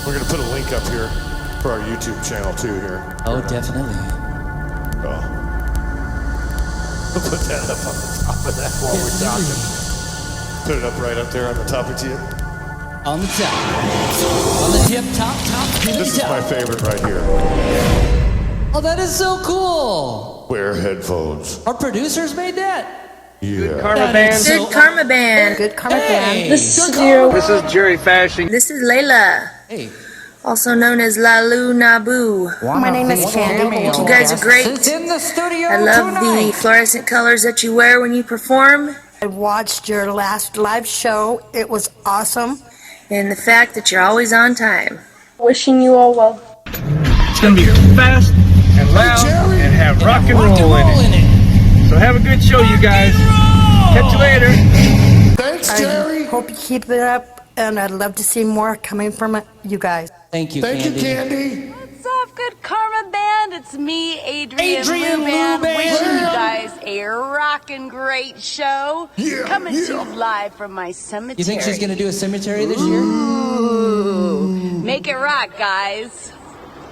We're going to put a link up here for our YouTube channel, too, here. Oh, definitely. Oh. We'll put that up on the top of that while we're talking. Put it up right up there on the top of you. On the top. On the tip, top. This is my favorite right here. Oh, that is so cool. Wear headphones. Our producers made that? Yeah. Good Karma Band. Good Karma Band. Good Karma Band. This is you. This is Jerry Fashing. This is Layla, Hey. also known as Lalu Nabu. My name is Candy. You guys are great. In the studio I love the fluorescent colors that you wear when you perform, I watched your last live show. It was awesome. and the fact that you're always on time. Wishing you all well. It's going to be fast and loud and have rock and roll in it. So have a good show, you guys. Catch you later. Thanks, Jerry. I hope you keep it up, and I'd love to see more coming from you guys. Thank you, Thank Candy. you, Candy. What's up, Good Karma Band? It's me, Adrian Adrian Lou Lou Band. Band. Wishing you guys a rockin' great show. Yeah, Coming to yeah. you live from my cemetery. You think she's going to do a cemetery this year? Ooh. Make it rock, guys.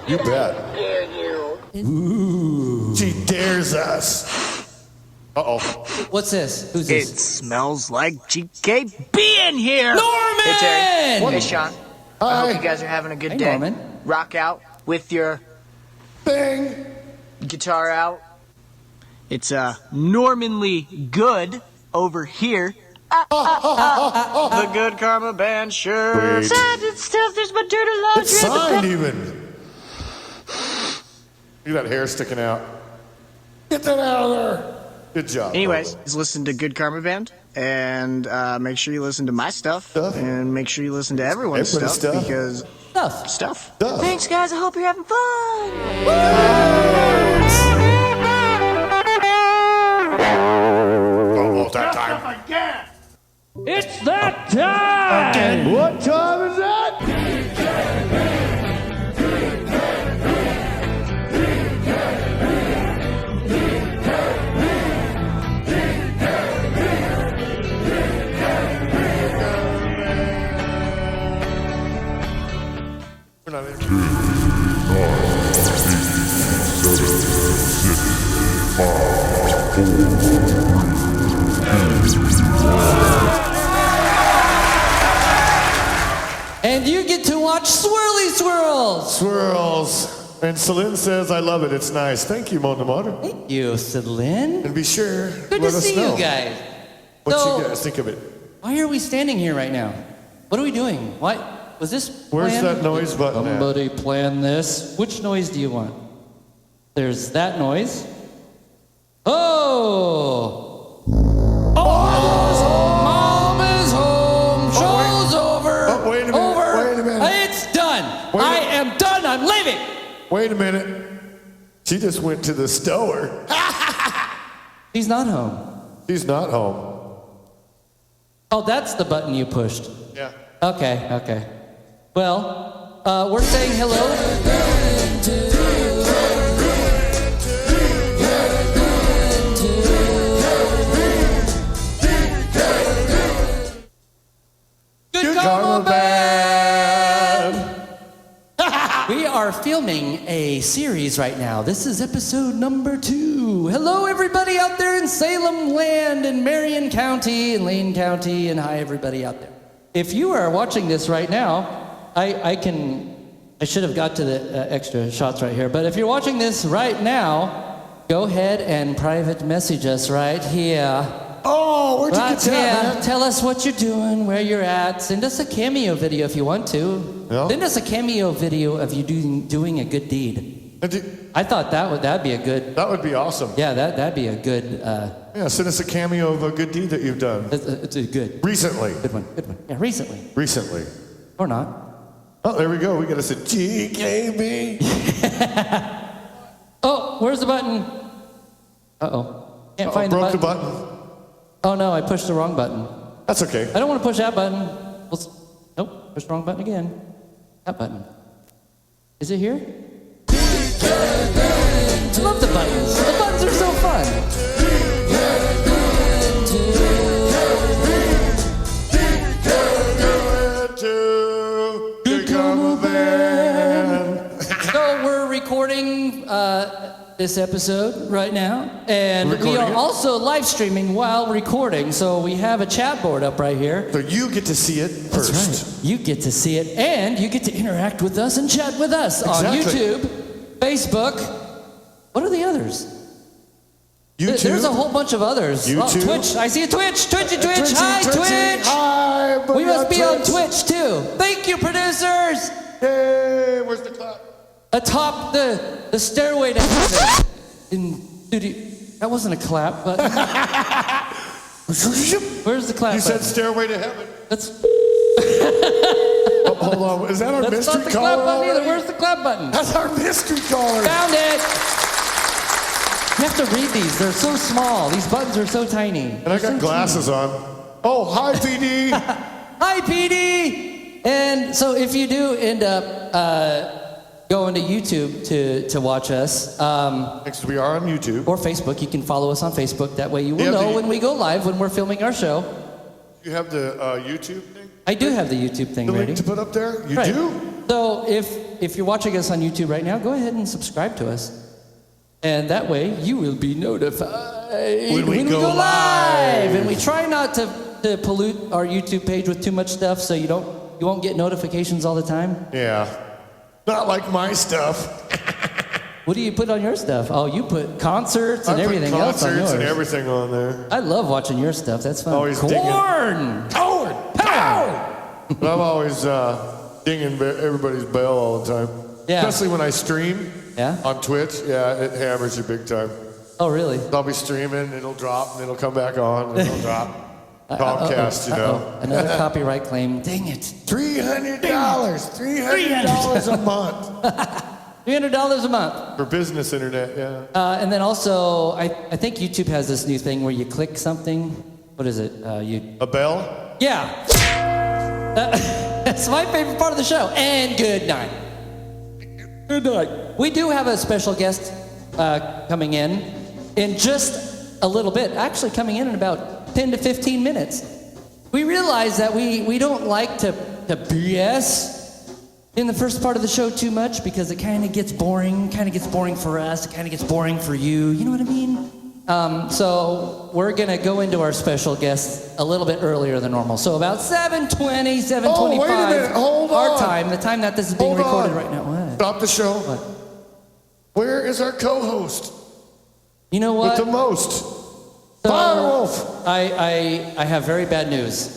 You bet. Ooh. She dares us. Uh-oh. What's this? Who's It this? smells like GKB in here. Norman! Hey, Terry. Hey, Sean. I Hi. hope you guys are having a good Hey, day. Norman. Rock out with your Thing. guitar out. It's Normanly good over here. The Good Karma Band shirt. Wait. It's Signed even. Look at that hair sticking out. Get that out of there. Good job. Anyways, brother. just listen to Good Karma Band, and make sure you listen to my stuff, and make sure you listen to everyone's Everybody's stuff, stuff. because Stuff. stuff. Stuff. Thanks, guys. I hope you're having fun. Almost that time. It's that time! What time is that? We're not in. And you get to watch Swirly Swirls! Swirls. And Celine says, I love it. It's nice. Thank you, Mon Amour. Thank you, Celine. And be sure, Good let to us see know you guys. what So- you guys think of it. Why are we standing here right now? What are we doing? What was this? Where's planned? that noise button at? Somebody planned this. Which noise do you want? There's that noise. Oh! Mom is home. Show's over. Oh, wait a minute, Over. wait a minute. It's done. Wait a I minute. am done. I'm leaving. Wait a minute. She just went to the store. He's not home. She's not home. Oh, that's the button you pushed. Yeah. Okay. Well, we're saying hello. Good Karma Band! We are filming a series right now. This is episode number 2. Hello, everybody out there in Salem Land and Marion County and Lane County, and hi, everybody out there. If you are watching this right now, I should have got to the extra shots right here, but if you're watching this right now, go ahead and private message us right here. Oh, where'd you Right get that, here. man? Tell us what you're doing, where you're at. Send us a cameo video if you want to. Yeah. Send us a cameo video of you doing a good deed. I thought that'd be a good. That would be awesome. Yeah, that'd be a good. Yeah, send us a cameo of a good deed that you've done. It's a good. Recently. Good one. Yeah, recently Recently. or not. Oh, there we go. We got us a GKB. Oh, where's the button? Can't find the broke button. the button. Oh no, I pushed the wrong button. That's okay. I don't want to push that button. Nope, push the wrong button again. That button. Is it here? I love the buttons. The buttons are so fun. Good Karma Band. this episode right now, and we Recording are it? also live streaming while recording. So we have a chat board up right here. So you get to see it first. That's right. You get to see it, and you get to interact with us and chat with us on Exactly. YouTube, Facebook. What are the others? YouTube. There's a whole bunch of others. YouTube. Oh, Twitch. I see a Twitch. Twitchy Twitch. Twitchy, Hi, Twitchy. Twitch. Hi, buddy, We must be on Twitch. Twitch too. Thank you, producers. Hey, where's the clap? Atop the stairway to heaven. In studio. That wasn't a clap, but where's the clap? You said button? Stairway to Heaven. That's Oh, hold on. Is that our not mystery the caller clap button either. already? Where's the clap button? That's our mystery caller. Found it. You have to read these. They're so small. These buttons are so tiny. And I got glasses on. Oh, hi, PD. Hi, PD. And so if you do end up going to YouTube to watch us, Next, we are on YouTube. or Facebook, you can follow us on Facebook. That way you will Yeah, know the- when we go live, when we're filming our show. You have the YouTube thing? I do have the YouTube thing The ready. link to put up there? You Right. do? So if you're watching us on YouTube right now, go ahead and subscribe to us. And that way you will be notified When we go live. And we try not to pollute our YouTube page with too much stuff so you won't get notifications all the time. Yeah. Not like my stuff. What do you put on your stuff? Oh, you put concerts and I put everything else on yours. concerts and everything on there. I love watching your stuff. That's fun. Always digging. Corn! Howard! Power! But I'm always dinging everybody's bell all the time. Yeah. Especially when I stream Yeah? on Twitch. Yeah, it hammers you big time. Oh, really? I'll be streaming, it'll drop, and it'll come back on, and it'll drop. Comcast, you know. Another copyright claim. Dang it. $300. $300 a month. $300 a month. For business internet, yeah. And then also, I think YouTube has this new thing where you click something. What is it? A bell? Yeah. That's my favorite part of the show. And good night. Good night. We do have a special guest coming in just a little bit. Actually, coming in about 10 to 15 minutes. We realize that we don't like to BS in the first part of the show too much because it kind of gets boring. Kind of gets boring for us. It kind of gets boring for you. You know what I mean? So we're gonna go into our special guest a little bit earlier than normal. So about 7:20, 7:25. Oh, wait a minute. Hold our on. time, the time that this is being Hold recorded on. right now. What? Stop the show. What? Where is our co-host? You know what? With the most. So, Firewolf. I have very bad news.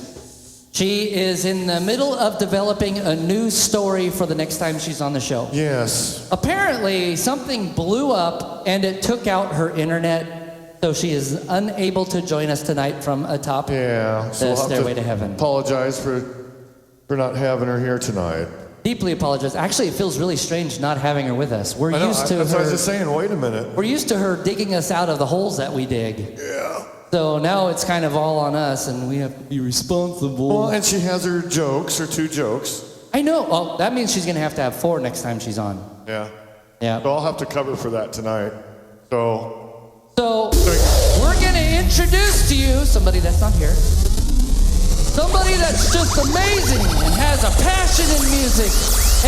She is in the middle of developing a new story for the next time she's on the show. Yes. Apparently, something blew up and it took out her internet. So she is unable to join us tonight from atop Yeah. So the we'll have stairway to heaven. Apologize for not having her here tonight. Deeply apologize. Actually, it feels really strange not having her with us. We're I know, used to that's what I was her. just saying. Wait a minute. We're used to her digging us out of the holes that we dig. Yeah. So now it's kind of all on us, and we have to be responsible. Well, and she has her jokes, her 2 jokes. I know. Well, that means she's gonna have to have 4 next time she's on. Yeah. Yeah. So I'll have to cover for that tonight. So So we're gonna introduce to you somebody that's not here. Somebody that's just amazing and has a passion in music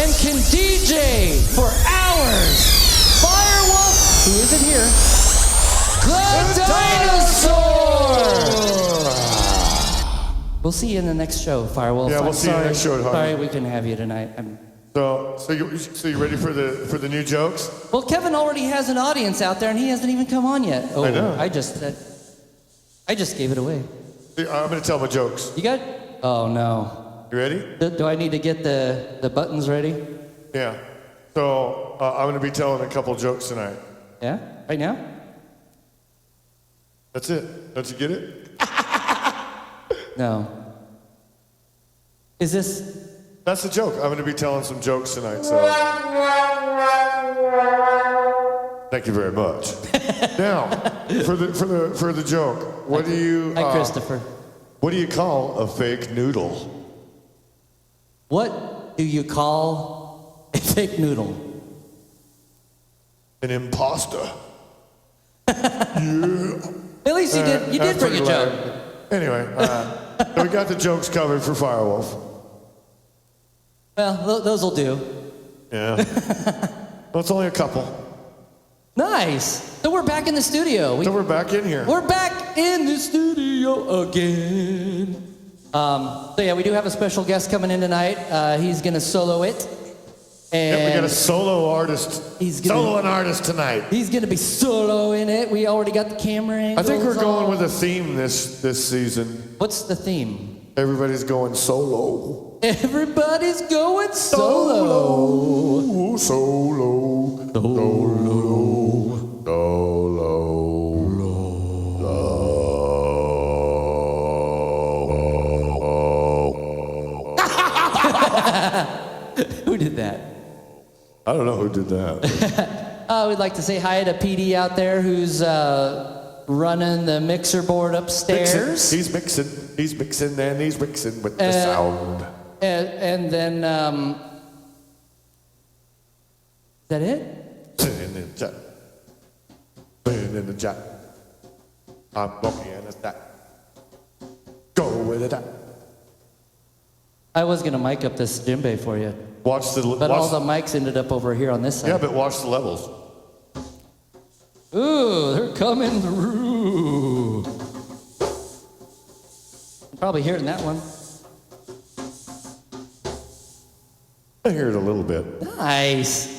and can DJ for hours. Firewolf, who isn't here. The Dinosaur! We'll see you in the next show, Firewolf. Yeah, we'll I'm see you in the sorry. next show, honey. Sorry we couldn't have you tonight. So you ready for the new jokes? Well, Kevin already has an audience out there, and he hasn't even come on yet. Oh, I know. I just gave it away. I'm going to tell my jokes. You got? Oh no. You ready? Do I need to get the buttons ready? Yeah. So I'm going to be telling a couple jokes tonight. Yeah. Right now? That's it. Don't you get it? No. Is this? That's the joke. I'm going to be telling some jokes tonight. So thank you very much. Now, for the joke, what do you? Hi, Christopher. What do you call a fake noodle? What do you call a fake noodle? An imposter. Yeah. At least you did. You did That's bring a pretty joke. loud. Anyway, so we got the jokes covered for Firewolf. Well, those will do. Yeah. Well, it's only a couple. Nice. So we're back in the studio. So we're back in here. We're back in the studio again. So yeah, we do have a special guest coming in tonight. He's gonna solo it. And we got a solo artist. Soloing artist tonight. He's gonna be soloing it. We already got the camera angles. I think we're going with a theme this season. What's the theme? Everybody's going solo. Everybody's going solo. Solo. Who did that? I don't know who did that. We'd like to say hi to PD out there who's running the mixer board upstairs. He's mixing and he's mixing with the sound. And then, is that it? Playing in the chat. I'm walking in the stack. Go with it. I was gonna mic up this djembe for you, but all the mics ended up over here on this side. Yeah, but watch the levels. Ooh, they're coming through. Probably hearing that one. I hear it a little bit. Nice.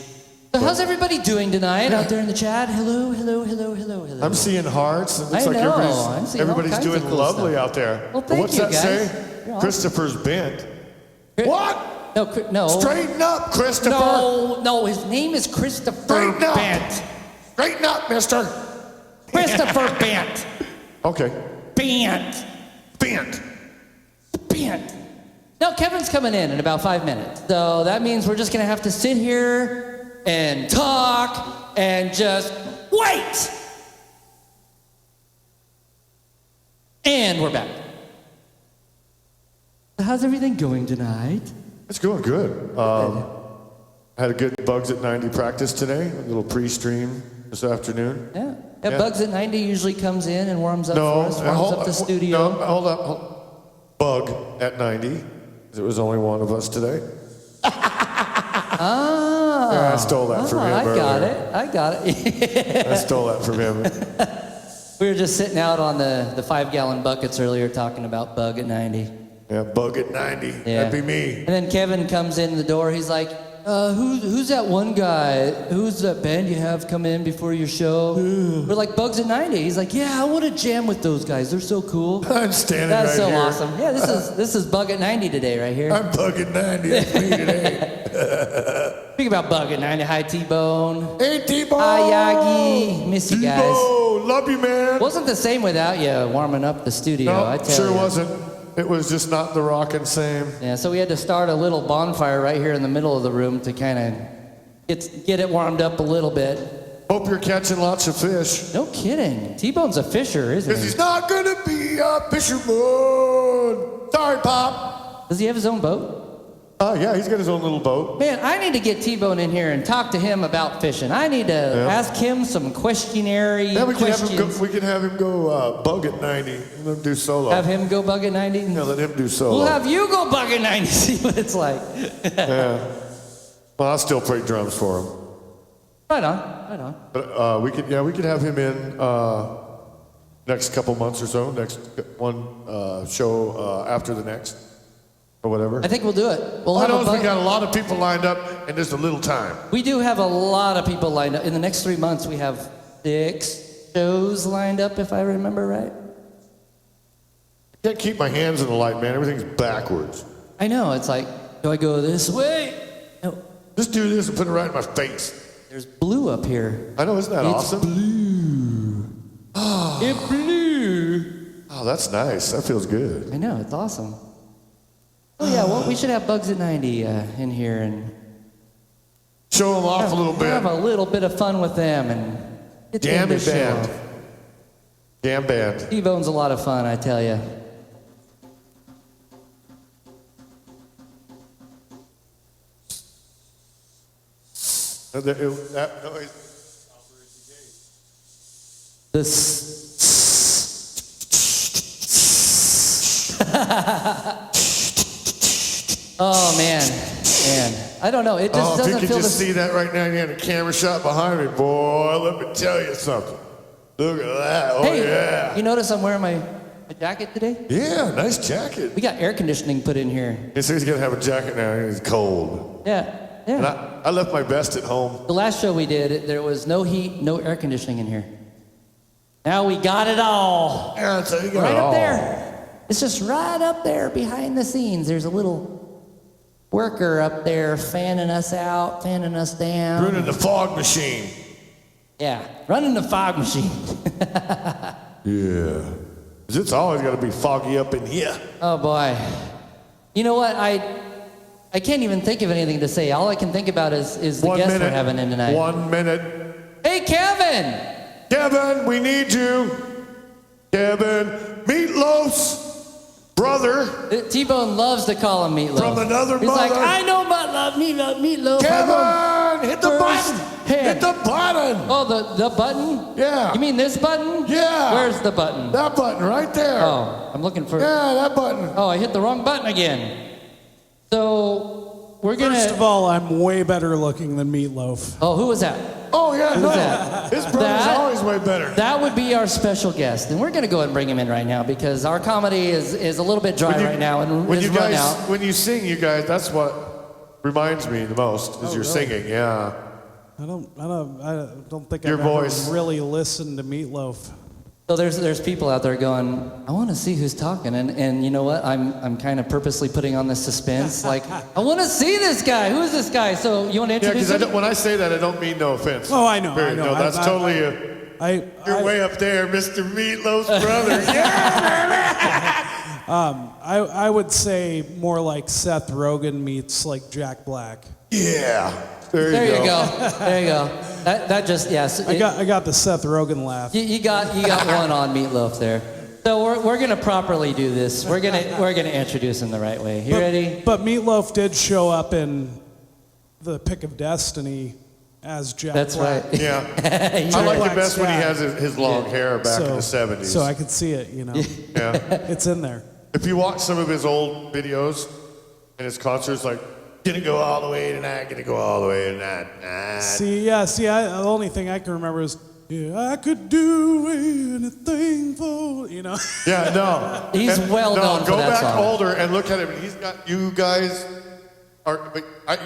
So how's everybody doing tonight out there in the chat? Hello. I'm seeing hearts. It looks I like know. I'm seeing all everybody's kinds of doing cool lovely stuff. out there. Well, thank What's you, that guys. say? You're awesome. Christopher's bent. Chris- What? No. Straighten up, Christopher. No, his name is Christopher Straighten up. Bent. Straighten up, mister. Christopher Bent. Okay. Bent. No, Kevin's coming in about 5 minutes. So that means we're just going to have to sit here and talk and just wait. And we're back. So how's everything going tonight? It's going good. Had a good Bugs at 90 practice today. A little pre-stream this afternoon. Yeah. Bugs at 90 usually comes in and warms up for us, warms up the studio. No, hold up. Bug at 90. There was only one of us today. Ah. Yeah, I stole that from him I got earlier. it. I stole that from him. We were just sitting out on the 5-gallon buckets earlier talking about Bug at 90. Yeah, Bug at 90. Yeah. That'd be me. And then Kevin comes in the door. He's like, who's that one guy? Who's that band you have come in before your show? We're like, Bugs at 90. He's like, yeah, I want to jam with those guys. They're so cool. I'm standing That's right so here. awesome. Yeah, this is Bug at 90 today right here. I'm Bug at 90. That's me today. Speaking about Bug at 90, hi T-Bone. Hey, T-Bone. Hi Yagi. Miss you guys. T-Bone. Love you, man. Wasn't the same without you warming up the studio, No, I tell sure you. wasn't. It was just not the rockin' same. Yeah, so we had to start a little bonfire right here in the middle of the room to kind of get it warmed up a little bit. Hope you're catching lots of fish. No kidding. T-Bone's a fisher, isn't Because he? he's not gonna be a fisherman. Sorry, Pop. Does he have his own boat? Yeah, he's got his own little boat. Man, I need to get T-Bone in here and talk to him about fishing. I need to ask him some questionnaire Yeah, we can questions. have him go Bug at 90 and let him do solo. Have him go Bug at 90? Yeah, let him do solo. We'll have you go Bug at 90, see what it's like. Yeah. Well, I'll still play drums for him. Right on. But we could have him in next couple months or so. Next one show after the next. Or whatever. I think we'll do it. We'll I have know we got a lot of people lined up and just a little time. We do have a lot of people lined up. In the next 3 months, we have 6 shows lined up, if I remember right. I can't keep my hands in the light, man. Everything's backwards. I know. It's like, do I go this way? No. Just do this and put it right in my face. There's blue up here. I know, isn't that awesome? Blue. It's blue. Oh, that's nice. That feels good. I know. It's awesome. Oh yeah. Well, we should have Bugs at 90 in here and Show them off a little bit. have a little bit of fun with them and get them to Jammy show band. off. Jam band. T-Bone's a lot of fun, I tell you. That noise. Oh man. I don't know. It just if doesn't you could feel just the see that right now, you had a camera shot behind me, boy. Let me tell you something. Look at that. Oh, Hey, yeah. you notice I'm wearing my jacket today? Yeah, nice jacket. We got air conditioning put in here. He says he's going to have a jacket now. He's cold. Yeah, And yeah. I left my vest at home. The last show we did, there was no heat, no air conditioning in here. Now we got it all. Yeah, so you got Right it up all. there. It's just right up there behind the scenes. There's a little worker up there fanning us out, fanning us down. Running the fog machine. Yeah, running the fog machine. Yeah. 'Cause it's always got to be foggy up in here. Oh boy. You know what? I can't even think of anything to say. All I can think about is the guest we're having in tonight. 1 minute. Hey, Kevin! Kevin, we need you. Kevin, Meatloaf's brother. T-Bone loves to call him Meatloaf. From another He's like, mother. I know about Meatloaf. Kevin, hit the First button. hand. Hit the button. Oh, the button? Yeah. You mean this button? Yeah. Where's the button? That button right there. Oh, I'm looking for... Yeah, that button. Oh, I hit the wrong button again. So, we're gonna... First of all, I'm way better looking than Meatloaf. Oh, who was that? Oh, yeah, no. that? His brother's always way better. That would be our special guest, and we're going to go ahead and bring him in right now because our comedy is a little bit dry right now and when is you run guys, out. when you sing, you guys, that's what reminds me the most is your singing. Yeah. I don't think Your I've voice. ever really listened to Meatloaf. So there's people out there going, I want to see who's talking, and you know what? I'm kind of purposely putting on this suspense, like I want to see this guy. Who is this guy? So you want to Yeah, introduce because him? when I say that, I don't mean no offense. Oh, I know. Period. I know. No, that's totally you're way up there, Mr. Meatloaf's brother. Yeah. I would say more like Seth Rogen meets like Jack Black. Yeah. There you go. There you go. That just yes. I got the Seth Rogen laugh. You got one on Meatloaf there. So we're gonna properly do this. We're gonna introduce him the right way. You ready? But Meatloaf did show up in the Pick of Destiny as Jack That's Black. right. Yeah. I like it best when he Black's has his long hair back in the 70s. So I could see it, you know. Yeah. It's in there. If you watch some of his old videos and his concerts, like, gonna go all the way tonight, gonna go all the way tonight. The only thing I can remember is, yeah, I could do anything for, you know. Yeah, no. He's well known for go that back song. older and look at him. He's got, you guys are,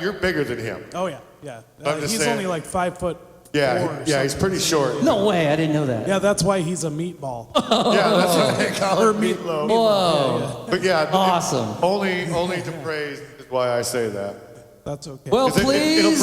you're bigger than him. Oh, yeah, yeah. I'm just He's saying. only like 5'4". Yeah, yeah, he's pretty short. No way, I didn't know that. Yeah, that's why he's a meatball. Yeah, that's what they call Or it, meatloaf. Whoa. But yeah, Awesome. Only to praise is why I say that. That's okay. Well, 'Cause please it'll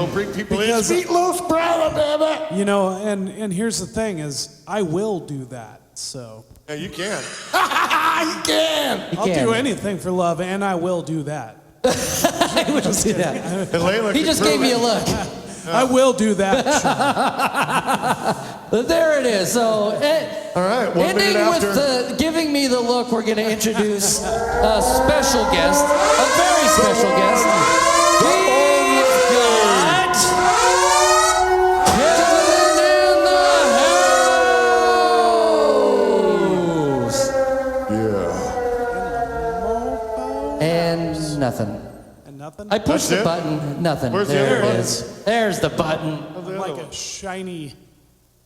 bring people Because- in. Meatloaf's brother, baby. You know, and here's the thing is, I will do that, so. Yeah, you can. You can. I'll do anything for love, and I will do that. I would just do that. And Layla He can just prove gave me it. a look. I will do that. There it is. So, All right, 1 minute ending after. with giving me the look, we're going to introduce a special guest, a very special guest. We've got Kevin in the house. Yeah. And nothing. And nothing? I pushed That's the it? button. Nothing. Where's the there other it button? is. There's the button. I'm like a shiny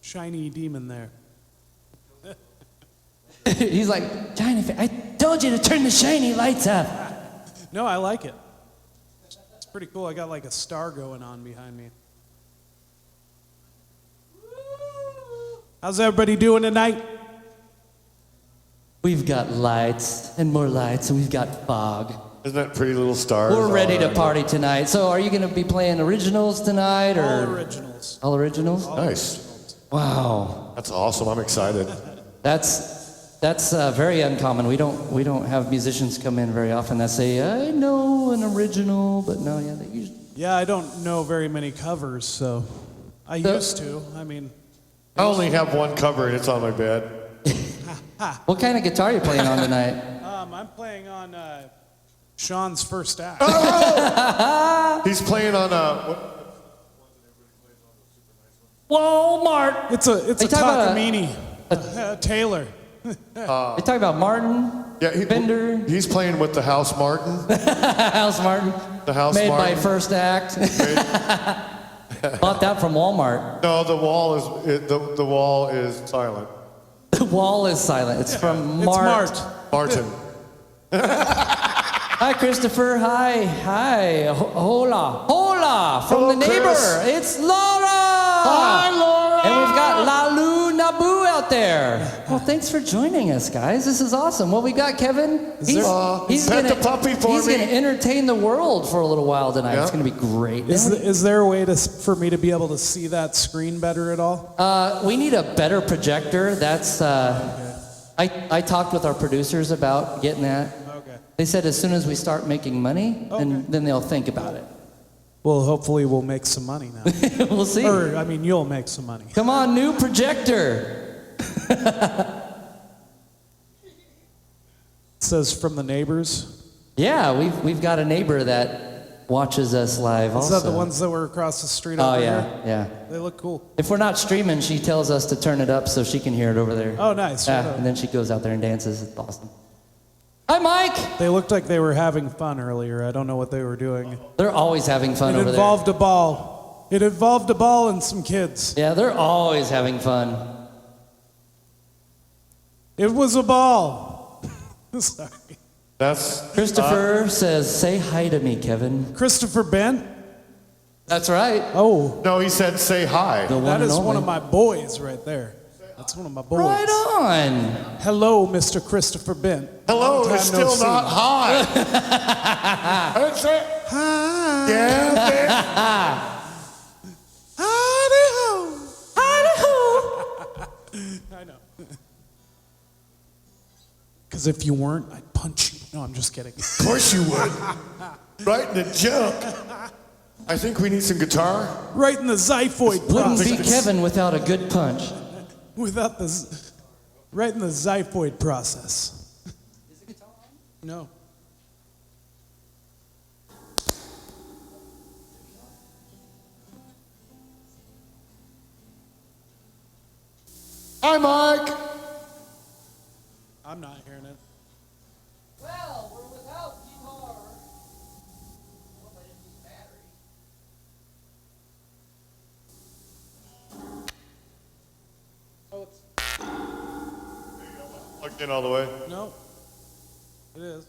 demon there. He's like, shiny. I told you to turn the shiny lights up. No, I like it. It's pretty cool. I got like a star going on behind me. How's everybody doing tonight? We've got lights and more lights, and we've got fog. Isn't that Pretty Little Stars? We're ready to All right. party tonight. So, are you going to be playing originals tonight, or All originals. all originals? Nice. Wow, That's awesome. I'm excited. that's very uncommon. We don't have musicians come in very often that say, I know an original, but no, yeah, they usually. Yeah, I don't know very many covers, so I used to. I mean, I only have one cover and it's on my bed. What kind of guitar are you playing on tonight? I'm playing on Sean's first act. He's playing on Walmart. It's a Are you talking about Takamine. Taylor. You talking about Martin? Yeah, Fender. He's playing with the House Martin. House Martin. The House Made Martin. by First Act. Bought that from Walmart. No, the wall is silent. The wall is silent. It's from It's Mart. Martin. Hi, Christopher. Hi. Hola. From Hello, the neighbor. Chris. It's Laura. Hi, Laura. And we've got Lalu Nabu out there. Well, thanks for joining us, guys. This is awesome. What we got, Kevin? Pet the puppy for he's me. going to entertain the world for a little while tonight. Yeah. It's going to be great. Is there a way for me to be able to see that screen better at all? We need a better projector. That's. I talked with our producers about getting that. Okay. They said as soon as we start making money, and then they'll think about it. Well, hopefully we'll make some money now. We'll see. Or, I mean, you'll make some money. Come on, new projector. It says from the neighbors. Yeah, we've got a neighbor that watches us live also. Is that the ones that were across the street Oh over yeah, here? yeah. They look cool. If we're not streaming, she tells us to turn it up so she can hear it over there. Oh, nice. Yeah, Right on. and then she goes out there and dances. It's awesome. Hi, Mike. They looked like they were having fun earlier. I don't know what they were doing. They're always having fun It over involved a ball. It involved a ball and some kids. there. Yeah, they're always having fun. It was a ball. Sorry. That's Christopher says, "Say hi to me, Kevin." Christopher Bent? That's right. Oh, no. He said, "Say hi." The one that and is only. one of my boys right there. That's one of my boys. Right on. Hello, Mr. Christopher Bent. Hello, Long time it's no still see. not hi. That's it. Hi. Yeah, man. I know. Because if you weren't, I'd punch you. No, I'm just kidding. Of course you would. Right in the junk. I think we need some guitar. Right in the xiphoid Wouldn't be process. Kevin without a good punch. Without the, right in the xiphoid process. Is the guitar on? No. Hi, Mike. I'm not hearing it. Well, we're without guitar. Oh, it's Plugged in all the way. no. It is.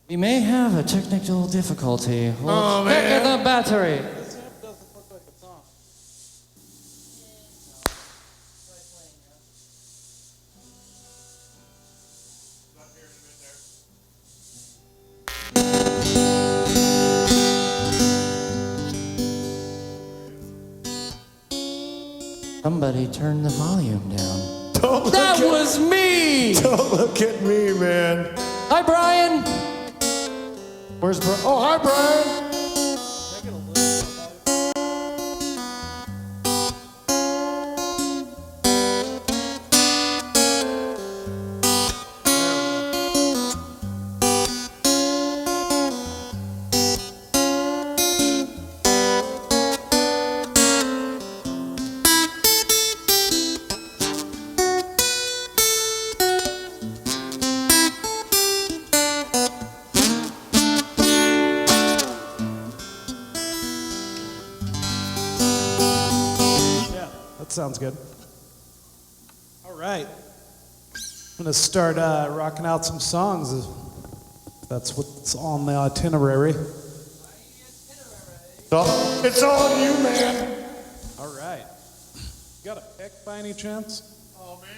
We may have a technical difficulty. We'll Oh, check man. the battery. This amp doesn't look like it's on. Somebody turn the volume down. Don't look That at, was me! Don't look at me, man. Hi, Brian. Where's Brian? Oh, hi, Brian. Yeah, that sounds good. All right. I'm going to start rocking out some songs. That's what's on the itinerary. It's on you, man. All right. You got a pick by any chance? Oh, man.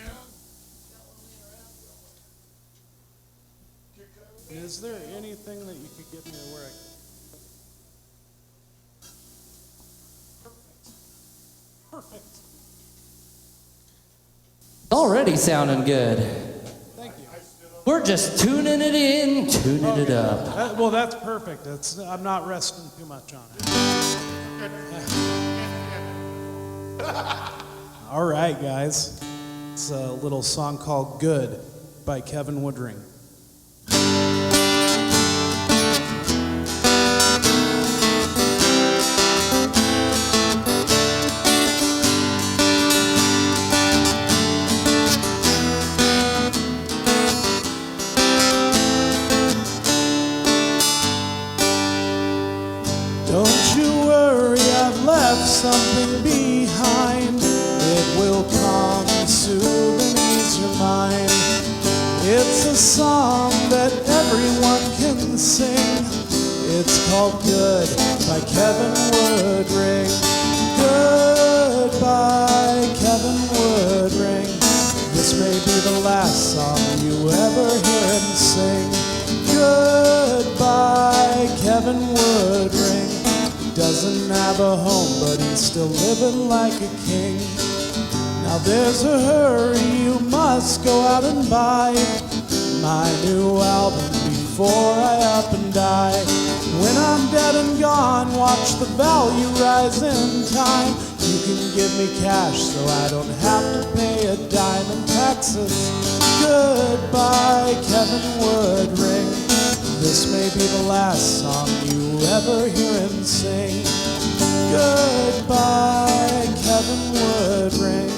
Is there anything that you could give me where I... Perfect. Already sounding good. Thank you. We're just tuning it in, tuning it up. Well, that's perfect. I'm not resting too much on it. All right, guys. It's a little song called Good by Kevin Woodring. that everyone can sing. It's called Good by Kevin Woodring. Goodbye, Kevin Woodring. This may be the last song you ever hear him sing. Goodbye, Kevin Woodring. He doesn't have a home, but he's still living like a king. Now there's a hurry, you must go out and buy my new album before I up and die. When I'm dead and gone, watch the value rise in time. You can give me cash so I don't have to pay a dime in taxes. Goodbye, Kevin Woodring. This may be the last song you ever hear him sing. Goodbye, Kevin Woodring.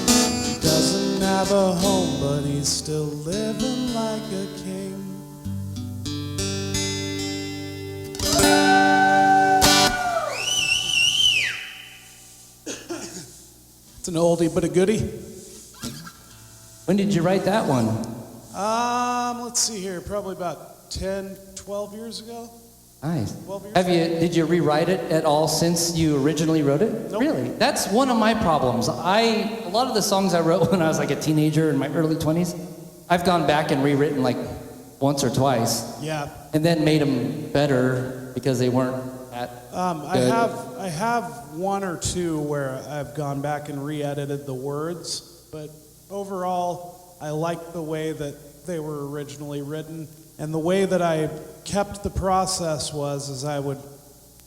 Doesn't have a home, but he's still living like a king. It's an oldie but a goodie. When did you write that one? Let's see here, probably about 10, 12 years ago. Nice. 12 years Did you rewrite it at all since you originally wrote it? Nope. Really? That's one of my problems. A lot of the songs I wrote when I was like a teenager in my early 20s, I've gone back and rewritten like once or twice. Yeah. And then made them better because they weren't that good. I have one or two where I've gone back and re-edited the words, but overall, I like the way that they were originally written, and the way that I kept the process is I would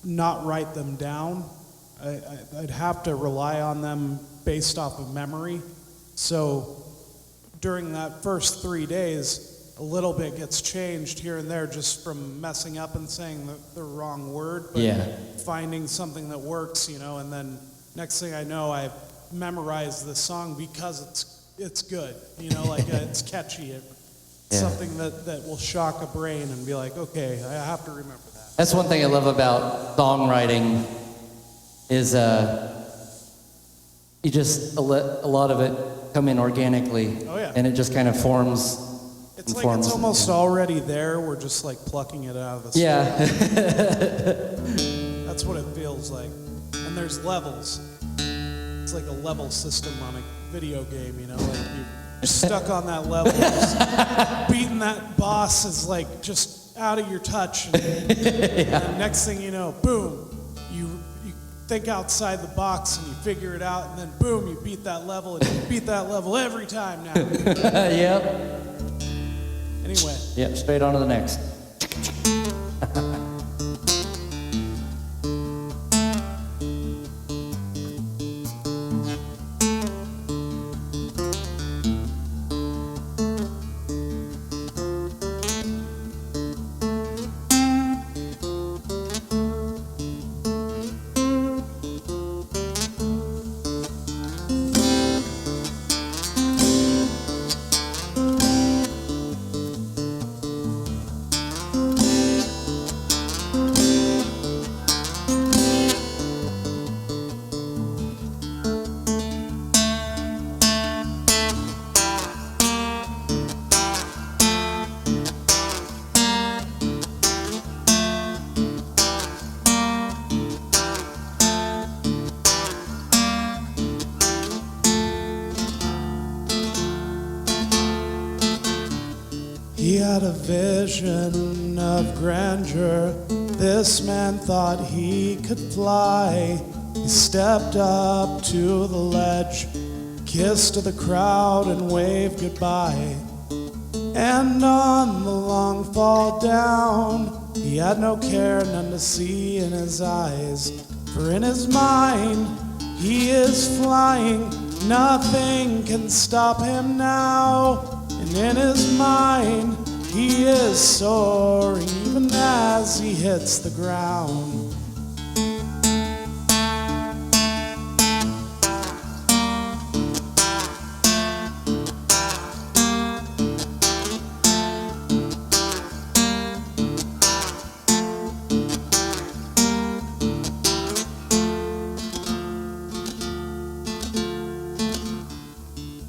not write them down. I'd have to rely on them based off of memory. So during that first 3 days, a little bit gets changed here and there just from messing up and saying the wrong word, but finding something that works, and then next thing I know, I've memorized the song because it's good, it's catchy. It's something that will shock a brain and be like, okay, I have to remember that. That's one thing I love about songwriting is you just let a lot of it come in organically. Oh, yeah. And it just kind of forms. It's like it's almost already there. We're just like plucking it out of the Yeah. That's what it feels like. And there's levels. It's like a level system on a video game, like you're stuck on that level. Just beating that boss is like just out of your touch. And and next thing you know, boom, you think outside the box and you figure it out, and then boom, you beat that level, and you beat that level every time now. Yep. Anyway. Yep, straight on to the next. He had a vision of grandeur. This man thought he could fly. He stepped up to the ledge, kissed the crowd and waved goodbye. And on the long fall down, he had no care, none to see in his eyes. For in his mind, he is flying. Nothing can stop him now. And in his mind, he is soaring even as he hits the ground.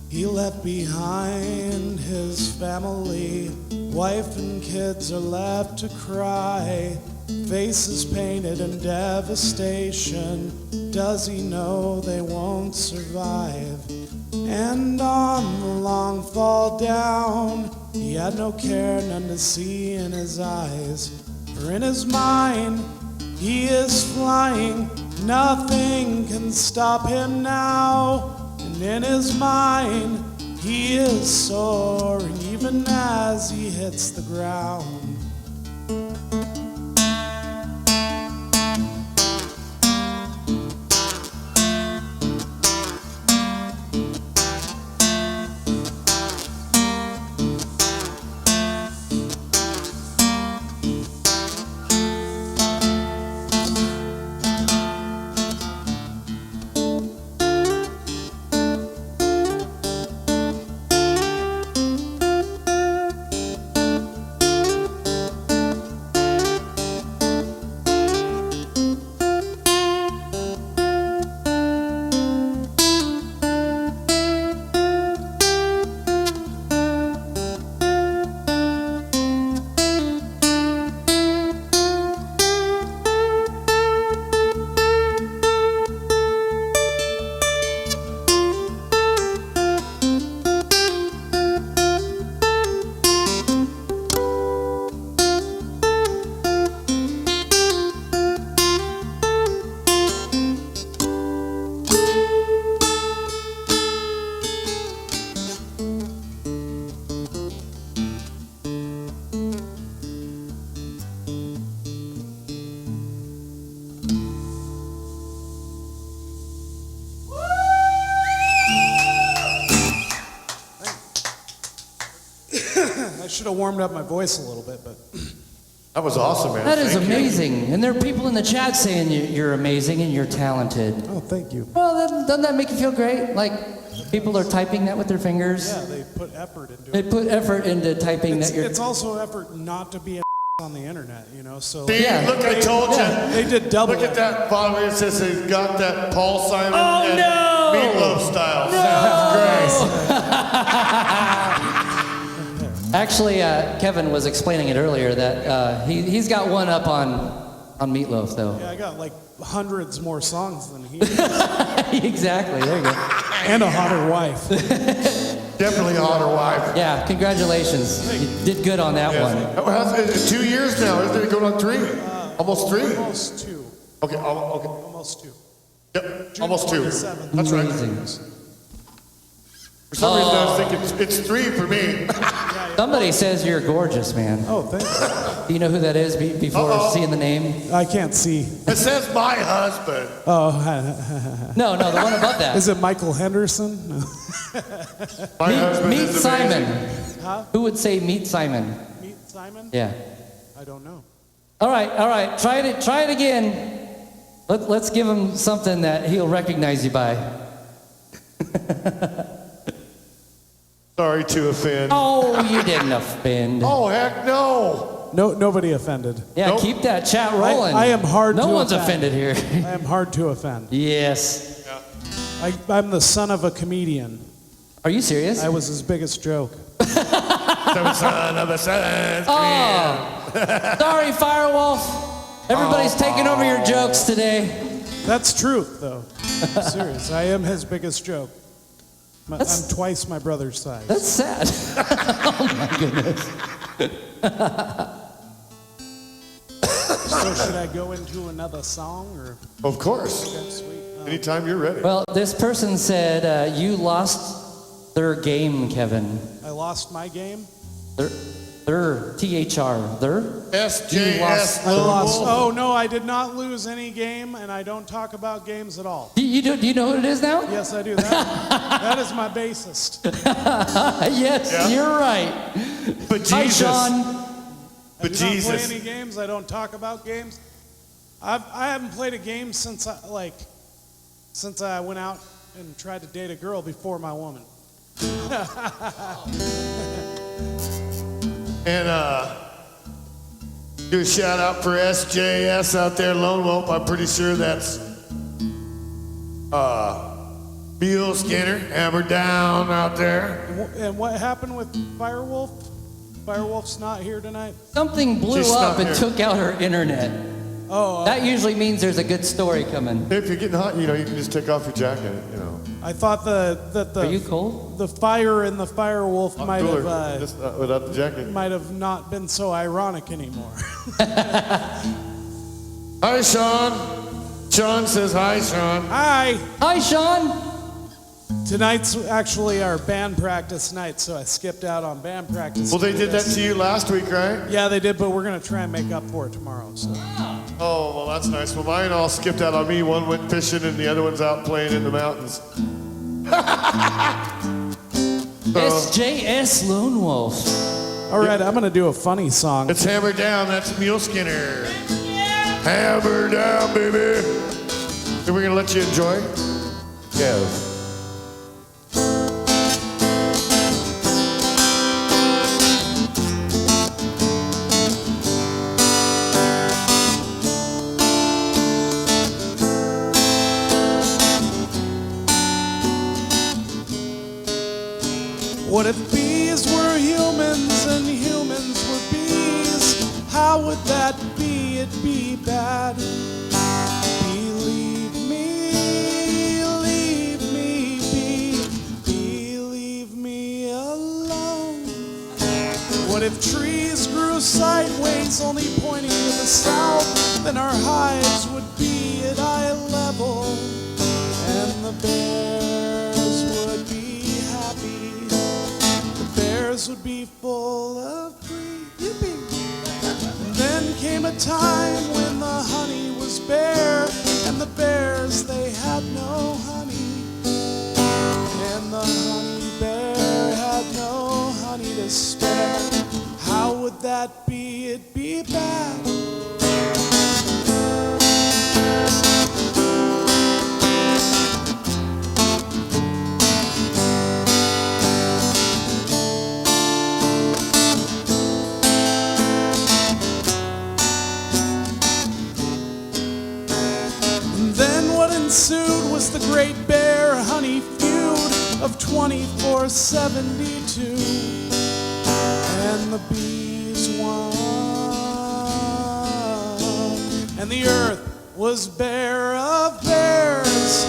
He left behind his family Wife and kids are left to cry, faces painted in devastation. Does he know they won't survive? And on the long fall down, he had no care, none to see in his eyes. For in his mind, he is flying, nothing can stop him now. And in his mind, he is soaring, even as he hits the ground. I should have warmed up my voice a little bit, but That was awesome, man. That is Thank you. amazing. And there are people in the chat saying you're amazing and you're talented. oh, thank you. Well, doesn't that make you feel great? Like people are typing that with their fingers. Yeah, they put effort into They it. put effort into typing It's, that you're. it's also effort not to be an on the internet, you know. So See, Yeah. look, I told Yeah. you. they did double. Look at that bottom. It says he's got that Paul Simon Oh, and no! Meatloaf style. Actually, Kevin was explaining it earlier that he's got one up on Meatloaf though. Yeah, I got like hundreds more songs than he Exactly. There you go. and a hotter wife. Definitely a hotter wife. Yeah. Congratulations. You did good on that one. Oh, how's 2 years now? Isn't it going on 3? Almost 3? Almost two. Okay, okay. Almost two. Yep, June almost 2. 27th. That's right. Amazing. For some reason, I was thinking it's 3 for me. Somebody says you're gorgeous, man. Oh, thank Do you know who that is before Uh-oh. seeing the name? you. I can't see. It says my husband. Oh, No, the one above that. is it Michael Henderson? No. My husband Meet is Simon. amazing. Huh? Who would say Meet Simon? Meet Simon? Yeah. I don't know. All right. Try it again. Let's give him something that he'll recognize you by. Sorry to offend. Oh, you didn't offend. Oh, heck no. No, nobody offended. Yeah, Nope. keep that chat rolling. I am hard No to one's offend. offended here. I am hard to offend. Yes. I'm the son of a comedian. Are you serious? I was his biggest joke. Some son of a son. Oh, sorry, Firewolf. Everybody's taking over your jokes today. That's truth, though. I'm serious. I am his biggest joke. I'm twice my brother's size. That's sad. Oh my goodness. So should I go into another song, or? Of course. Okay, sweet. Anytime you're ready. Well, this person said you lost their game, Kevin. I lost my game. Their THR. Their. SJS. I lost. Oh no, I did not lose any game, and I don't talk about games at all. Do you know what it is now? Yes, I do. That is my bassist. Yes, Yeah. you're right. But Hi, Jesus. Sean. I But do not play Jesus. any games. I don't talk about games. I haven't played a game since I went out and tried to date a girl before my woman. And do a shout out for SJS out there, Lone Wolf. I'm pretty sure that's Mule Skinner, Hammer Down out there. And what happened with Firewolf? Firewolf's not here tonight? Something blew She's up not and here. took out her internet. Oh, That usually means there's a good story coming. If you're getting hot, you know, you can just take off your jacket, you know. I thought that Are you cold? the fire in the Firewolf might Cooler, have just without the jacket. might have not been so ironic anymore. Hi, Sean. Sean says hi, Sean. Hi. Hi, Sean. Tonight's actually our band practice night, so I skipped out on band practice. Well, they did that to you last week, right? Yeah, they did, but we're gonna try and make up for it tomorrow. So. Oh, well, that's nice. Well, mine all skipped out on me. One went fishing and the other one's out playing in the mountains. SJS Lone Wolf. All right, I'm gonna do a funny song. It's Hammer Down. That's Mule Skinner. Hammer down, baby. And we're going to let you enjoy? Yeah. What if bees were humans and humans were bees? How would that be? It'd be bad. Believe me, leave me be. Believe me alone. What if trees grew sideways, only pointing to the south? Then our hives would be at eye level, and the bears would be happy. The bears would be full of greed. Yippee! And then came a time when the honey was bare, and the bears, they had no honey. And the honey bear had no honey to spare. How would that be? It'd be bad. Ensued was the Great Bear Honey feud of 2472, and the bees won, and the earth was bare of bears.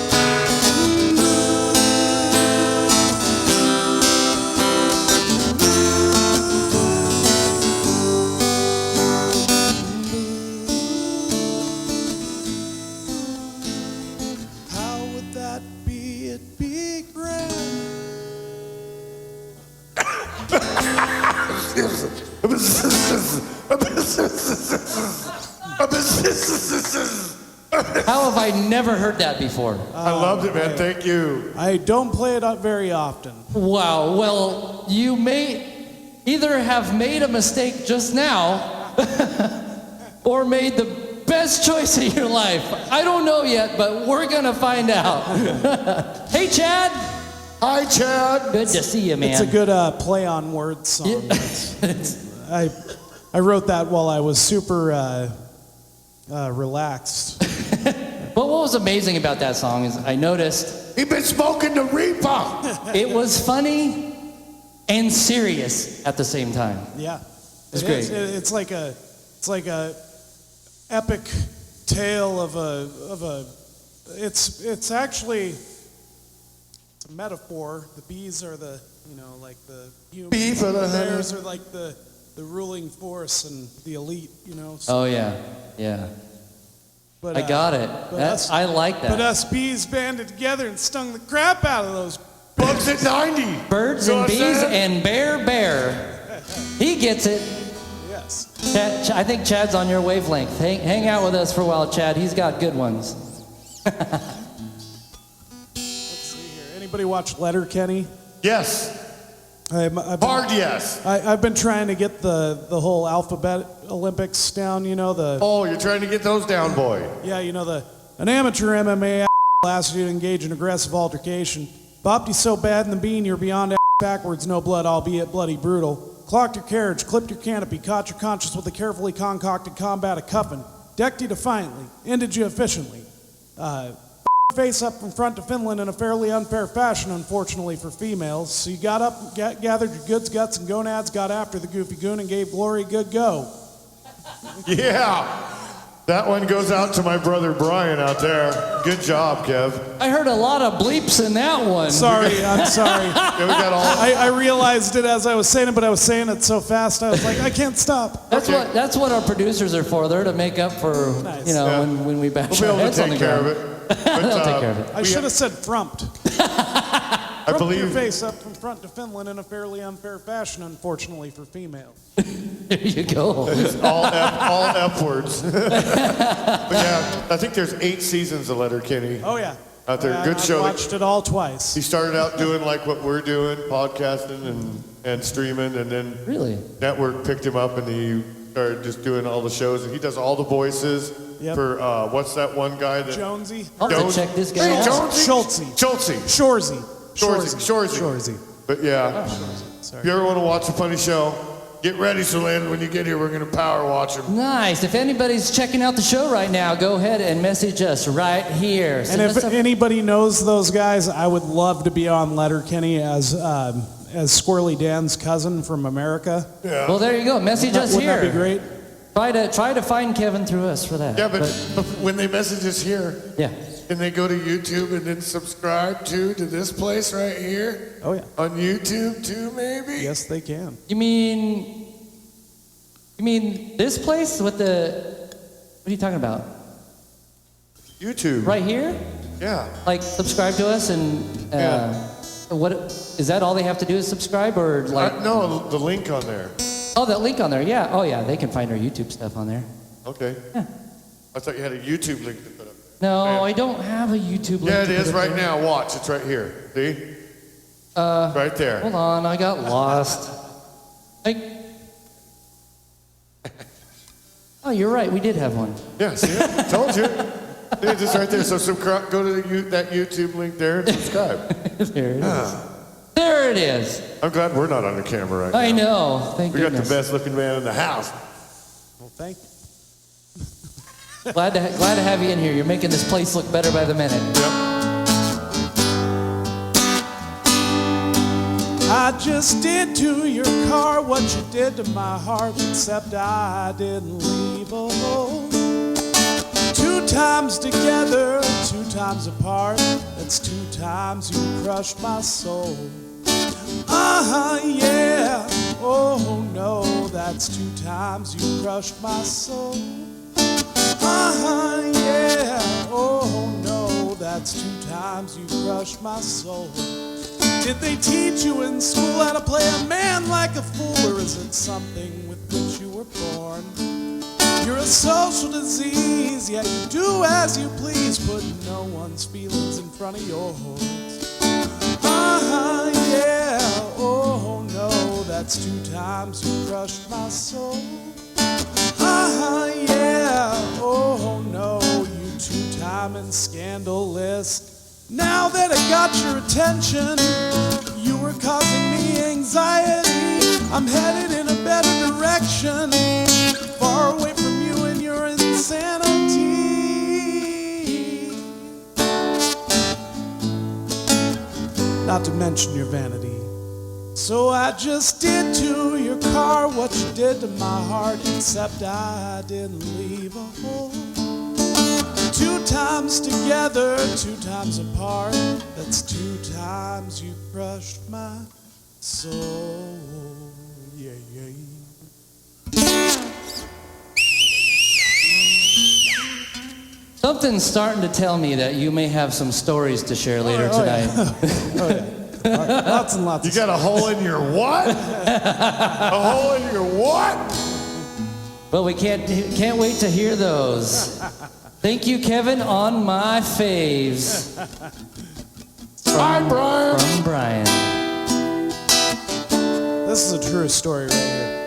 How have I never heard that before? I loved it, man. Thank you. I don't play it up very often. Wow. Well, you may either have made a mistake just now or made the best choice of your life. I don't know yet, but we're going to find out. Hey, Chad. Hi, Chad. Good to see you, man. It's a good play on words song. Yeah. I wrote that while I was super relaxed. But what was amazing about that song is I noticed He been smoking the reefer. it was funny and serious at the same time. Yeah, It's It great. is. It's like a epic tale of a. It's actually it's a metaphor. The bees are the like the humans. Bee for the bears honey. are like the ruling force and the elite. Oh, yeah. Yeah. But, I got it. I like that. But us bees banded together and stung the crap out of those Bugs at 90. Birds You know and what I'm bees saying? and bear. He gets it. Yes. Chad, I think Chad's on your wavelength. Hang out with us for a while, Chad. He's got good ones. Let's see here. Anybody watch Letterkenny? Yes. Hard yes. I've been trying to get the whole alphabet Olympics down. Oh, you're trying to get those down, boy. Yeah, an amateur MMA asked you to engage in aggressive altercation. Bopped you so bad in the bean you're beyond backwards, no blood, albeit bloody brutal. Clocked your carriage, clipped your canopy, caught your conscience with a carefully concocted combat of cuffing, decked you defiantly, ended you efficiently. face up from front to Finland in a fairly unfair fashion, unfortunately for females. So you got up, gathered your goods, guts, and gonads, got after the goofy goon, and gave Glory a good go. Yeah. That one goes out to my brother Brian out there. Good job, Kev. I heard a lot of bleeps in that one. Sorry, I'm sorry. Yeah, we got all. I realized it as I was saying it, but I was saying it so fast, I was like, I can't stop. That's what our producers are for. They're to make up for, Nice. you know, Yeah. when we bash We'll our be able heads to on the take care of ground. it. But, They'll take care of it. I should have said frumped. I Frumped your believe. face up from front to Finland in a fairly unfair fashion, unfortunately for females. There you go. all F words. But yeah, I think there's 8 seasons of Letterkenny Oh, yeah. out there. Yeah, Good I show. watched it all twice. He started out doing like what we're doing, podcasting and streaming, and then Really? network picked him up and he started just doing all the shows. And he does all the voices Yep. for what's that one guy that Jonesy. I'll have Jones- to check this guy Hey, out. Jonesy? Schultzy. Shorzy. Shorzy. Shorzy. But yeah, Sorry. if you ever want to watch a funny show, get ready, Solan. When you get here, we're going to power watch him. Nice. If anybody's checking out the show right now, go ahead and message us right here. And Send if us a- anybody knows those guys, I would love to be on Letterkenny as Squirrely Dan's cousin from America. Yeah. Well, there you go. Message us Wouldn't here. that be great? Try to find Kevin through us for that. Yeah, but when they message us here, yeah. can they go to YouTube and then subscribe to this place right here? Oh, yeah. On YouTube too, maybe? Yes, they can. You mean this place with the? What are you talking about? YouTube. Right here? Yeah. Like subscribe to us and what is that? All they have to do is subscribe, or like? No, the link on there. Oh, that link on there. Yeah. Oh, yeah. They can find our YouTube stuff on there. Okay. Yeah. I thought you had a YouTube link to put up. No, Man. I don't have a YouTube link. Yeah, it to put is up right there. now. Watch, it's right here. See? Right there. Hold on, I got lost. Oh, you're right. We did have one. Yeah, see it? Told you. See, it's just right there. So go to that YouTube link there and subscribe. There it is. There it is. I'm glad we're not on the camera right I now. know. Thank We got goodness. the best looking man in the house. Well, thank you. Glad to have you in here. You're making this place look better by the minute. Yep. I just did to your car what you did to my heart, except I didn't leave a hole. 2 times together, 2 times apart, that's 2 times you crushed my soul. Yeah, oh no, that's 2 times you crushed my soul. Yeah, oh no, that's 2 times you crushed my soul. Did they teach you in school how to play a man like a fool, or is it something with which you were born? You're a social disease, yet you do as you please, putting no one's feelings in front of yours. Yeah, oh no, that's 2 times you crushed my soul. Yeah, oh no, you 2-timing scandalist. Now that I got your attention, you were causing me anxiety. I'm headed in a better direction, far away from you and your insanity. Not to mention your vanity. So I just did to your car what you did to my heart, except I didn't leave a hole. 2 times together, 2 times apart, that's 2 times you crushed my soul. Yeah, yeah. Something's starting to tell me that you may have some stories to share later tonight. Lots and lots. You got a hole in your what? A hole in your what? Well, we can't wait to hear those. Thank you, Kevin, on my faves. Hi, Brian. From Brian. This is a true story right here.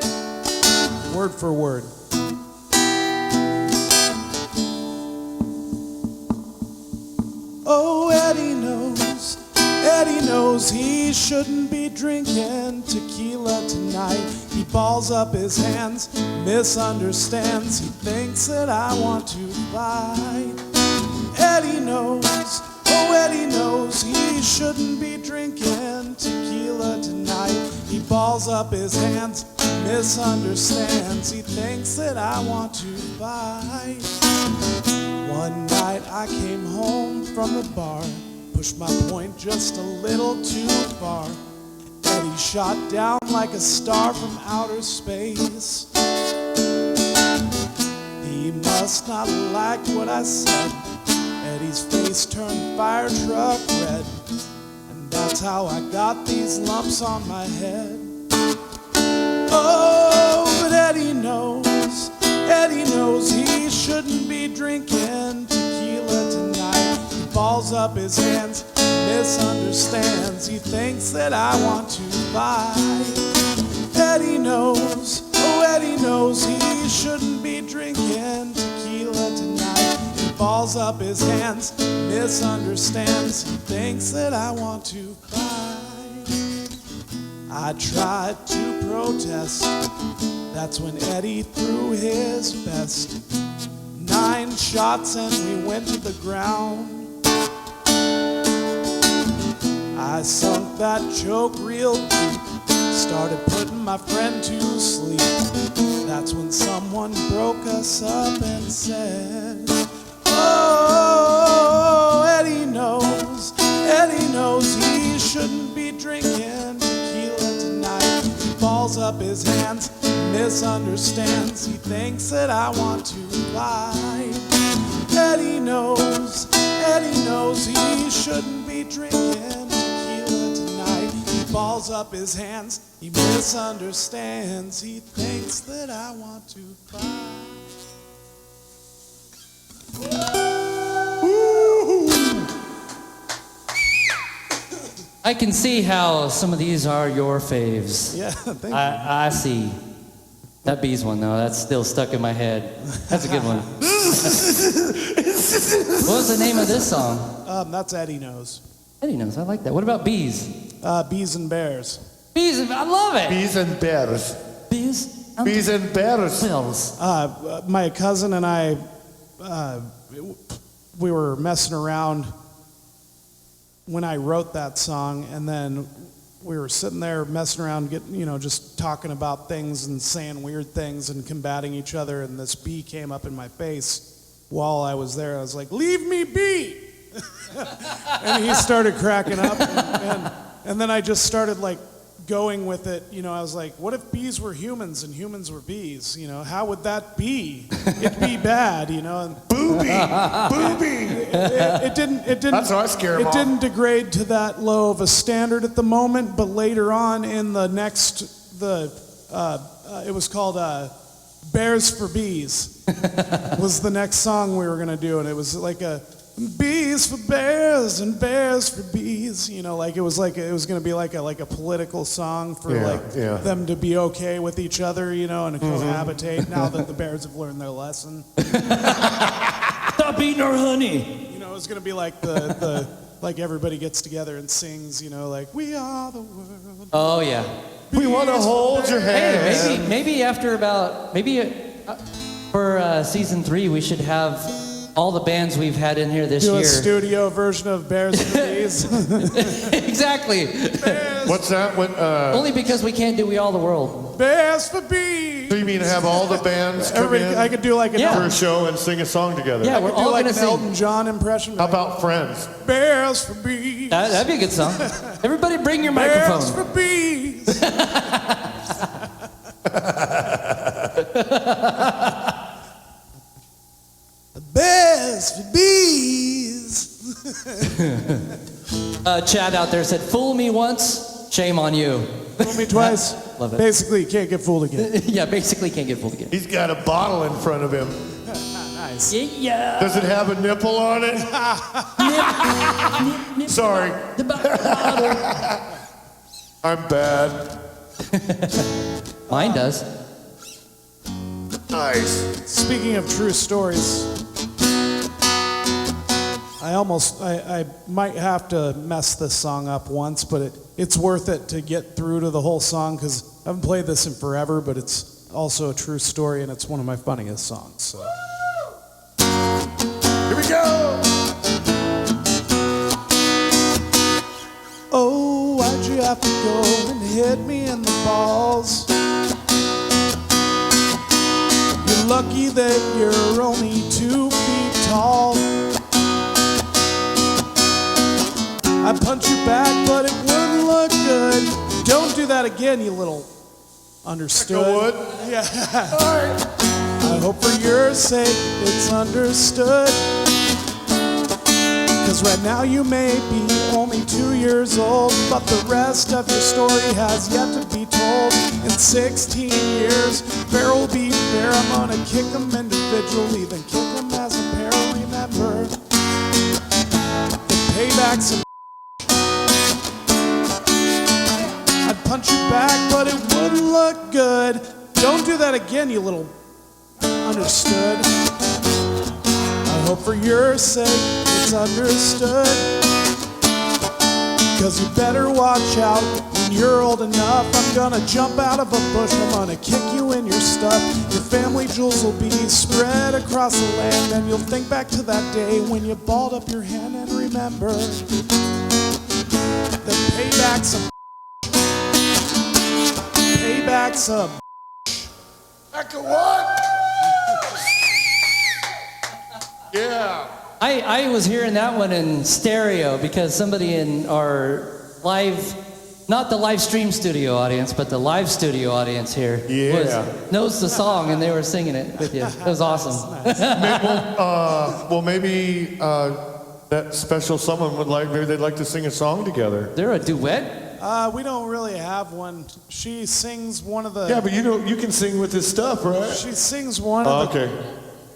Word for word. Oh, Eddie knows he shouldn't be drinking tequila tonight. He balls up his hands, misunderstands. He thinks that I want to fight. Eddie knows Eddie knows he shouldn't be drinking tequila tonight. He balls up his hands, misunderstands. He thinks that I want to fight. One night I came home from the bar, pushed my point just a little too far. Eddie shot down like a star from outer space. He must not have liked what I said. Eddie's face turned fire truck red, and that's how I got these lumps on my head. Oh, but Eddie knows he shouldn't be drinking tequila tonight. He balls up his hands, misunderstands. He thinks that I want to fight. Eddie knows, oh Eddie knows he shouldn't be drinking tequila tonight. He balls up his hands, misunderstands. He thinks that I want to fight. I tried to protest. That's when Eddie threw his best. 9 shots and we went to the ground. I sunk that joke real deep, started putting my friend to sleep. That's when someone broke us up and said, oh, Eddie knows he shouldn't be drinking tequila tonight. He balls up his hands, misunderstands. He thinks that I want to fight. Eddie knows he shouldn't be drinking tequila tonight. He balls up his hands, he misunderstands. He thinks that I want to fight. I can see how some of these are your faves. Yeah, thank you. I see. That Bees one, though, that's still stuck in my head. That's a good one. What was the name of this song? That's Eddie Knows. Eddie Knows, I like that. What about Bees? Bees and Bears. Bees, I love it. Bees and bears. Bees? Bees and bears. Bills. My cousin and I, we were messing around when I wrote that song, and then we were sitting there messing around, just talking about things and saying weird things and combating each other, and this bee came up in my face while I was there. I was like, "Leave me be!" And he started cracking up, and then I just started like going with it. I was like, what if bees were humans and humans were bees? How would that be? It'd be bad, And Booby! it didn't. That's how I scare 'em It off. didn't degrade to that low of a standard at the moment, but later on in the next, it was called "Bears for Bees." Was the next song we were gonna do, and it was like a bees for bears and bears for bees. It was gonna be like a political song for them to be okay with each other, and cohabitate now that the bears have learned their lesson. Stop eating our honey. It was gonna be like the like everybody gets together and sings, like we are the world. Oh, yeah. We want to hold your hand. Hey, maybe after for season 3, we should have all the bands we've had in here this Do year. a studio version of Bears for Bees. Exactly. What's that? Only because we can't do We All the World. Bears for Bees. So you mean have all the bands come in I could do like an for a show and sing a song together? Yeah, I we're could do all like gonna an sing. Elton John impression. How about Friends? Bears for Bees. That'd be a good song. Everybody bring your Bears microphone. for Bees. Bears for Bees. Chad out there said, "Fool me once, shame on you." Fool me twice. Love it. Basically, you can't get fooled again. Yeah, basically can't get fooled again. He's got a bottle in front of him. Nice. Yeah. Does it have a nipple on it? Sorry. The bottle. I'm bad. Mine does. Nice. Speaking of true stories, I might have to mess this song up once, but it's worth it to get through to the whole song because I haven't played this in forever, but it's also a true story and it's one of my funniest songs. So. Here we go. have to go and hit me in the balls. You're lucky that you're only 2 feet tall. I'd punch you back, but it wouldn't look good. Don't do that again, you little understood. Yeah. I hope for your sake it's understood. Cause right now you may be only 2 years old, but the rest of your story has yet to be told. In 16 years, fair will be fair. I'm gonna kick them individually, then kick them as a pair. Remember, the payback's some. I'd punch you back, but it wouldn't look good. Don't do that again, you little understood. I hope for your sake it's understood. Cause you better watch out when you're old enough. I'm gonna jump out of a bush, I'm gonna kick you in your stuff. Your family jewels will be spread across the land, and you'll think back to that day when you balled up your hand. And remember, the payback's some. Payback's some. Back of what? Yeah. I was hearing that one in stereo because somebody in our live, not the live stream studio audience, but the live studio audience here knows the song, and they were singing it with you. It was awesome. Well, maybe that special someone would like, maybe they'd like to sing a song together. They're a duet? We don't really have one. She sings one of the... Yeah, but you can sing with this stuff, right? She sings one of the... Okay.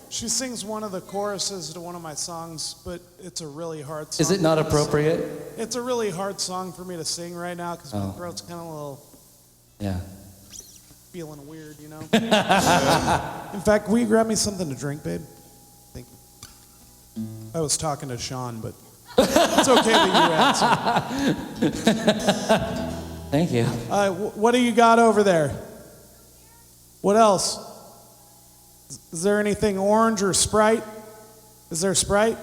She sings one of the choruses to one of my songs, but it's a really hard song. Is it not appropriate? It's a really hard song for me to sing right now because my throat's kind of a little... Yeah. Feeling weird, you know? In fact, will you grab me something to drink, babe? Thank you. I was talking to Sean, but it's okay that you answered. Thank you. What do you got over there? What else? Is there anything orange or Sprite? Is there Sprite?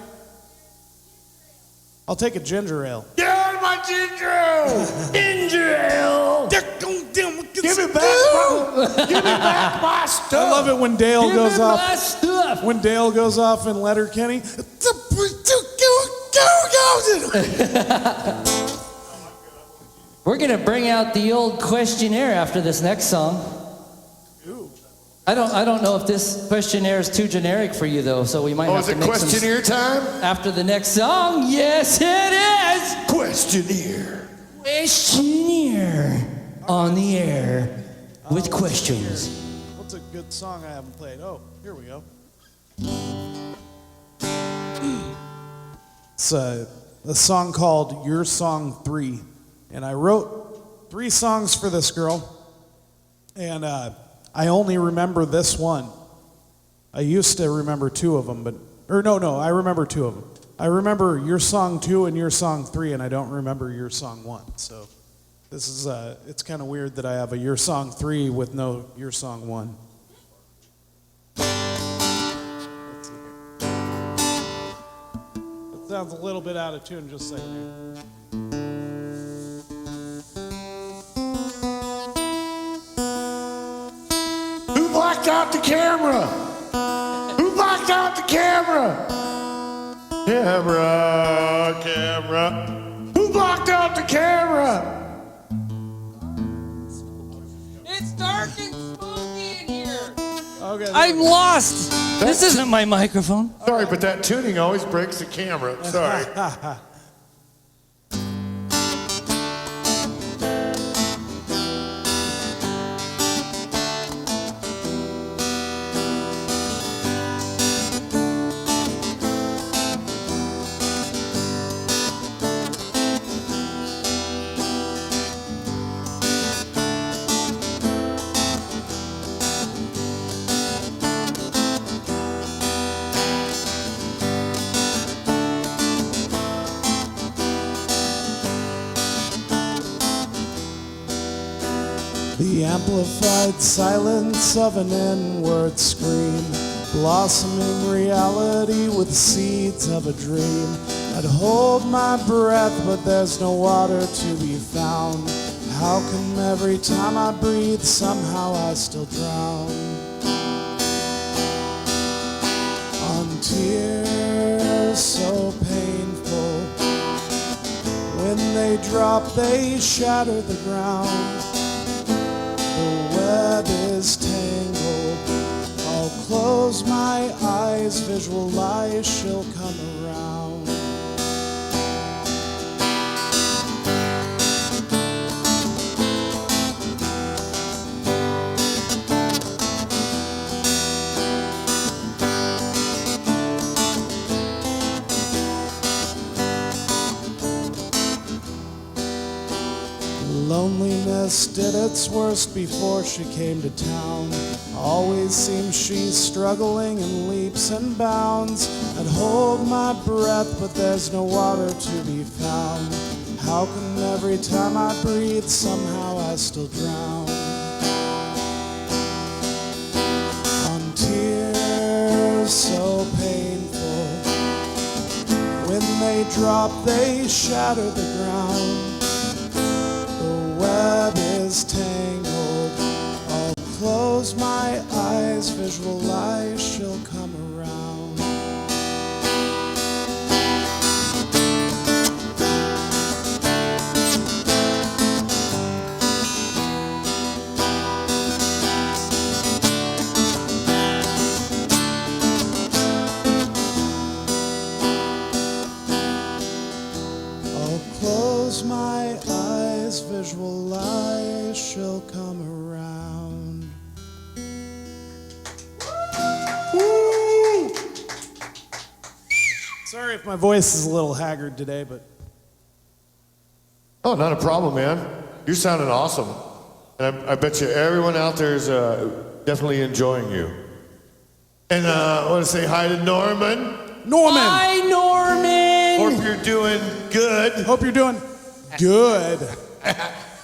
I'll take a ginger ale. Yeah, my ginger ale! Ginger ale! Give me back my stuff! I love it when Dale goes off. When Dale goes off in Letterkenny. We're gonna bring out the old questionnaire after this next song. I don't know if this questionnaire is too generic for you though, so we might have to make some... Oh, is it questionnaire time? After the next song, yes it is! Questionnaire. Questionnaire on the air with questions. What's a good song I haven't played? Oh, here we go. It's a song called Your Song 3. And I wrote 3 songs for this girl. And I only remember this one. I used to remember 2 of them, but... No, I remember 2 of them. I remember Your Song 2 and Your Song 3, and I don't remember Your Song 1. So this is, it's kind of weird that I have a Your Song 3 with no Your Song 1. Let's see here. It sounds a little bit out of tune, just a second here. Who blocked out the camera? Who blocked out the camera? Camera. Who blocked out the camera? It's dark and spooky in here. Okay. I'm lost. This isn't my microphone. Sorry, but that tuning always breaks the camera. Sorry. The amplified silence of an N-word scream, blossoming reality with seeds of a dream. I'd hold my breath, but there's no water to be found. How come every time I breathe, somehow I still drown on tears so painful? When they drop, they shatter the ground. The web is tangled. I'll close my eyes, visualize she'll come around. Loneliness did its worst before she came to town. Always seems she's struggling in leaps and bounds. I'd hold my breath, but there's no water to be found. How come every time I breathe, somehow I still drown on tears so painful? When they drop, they shatter the ground. Web is tangled. I'll close my eyes, visualize she'll come around. I'll close my eyes, visualize she'll come around. Woo! Sorry if my voice is a little haggard today, but Oh, not a problem, man. You're sounding awesome. And I bet you everyone out there is definitely enjoying you. And I want to say hi to Norman. Norman! Hi, Norman! Hope you're doing good. Hope you're doing good.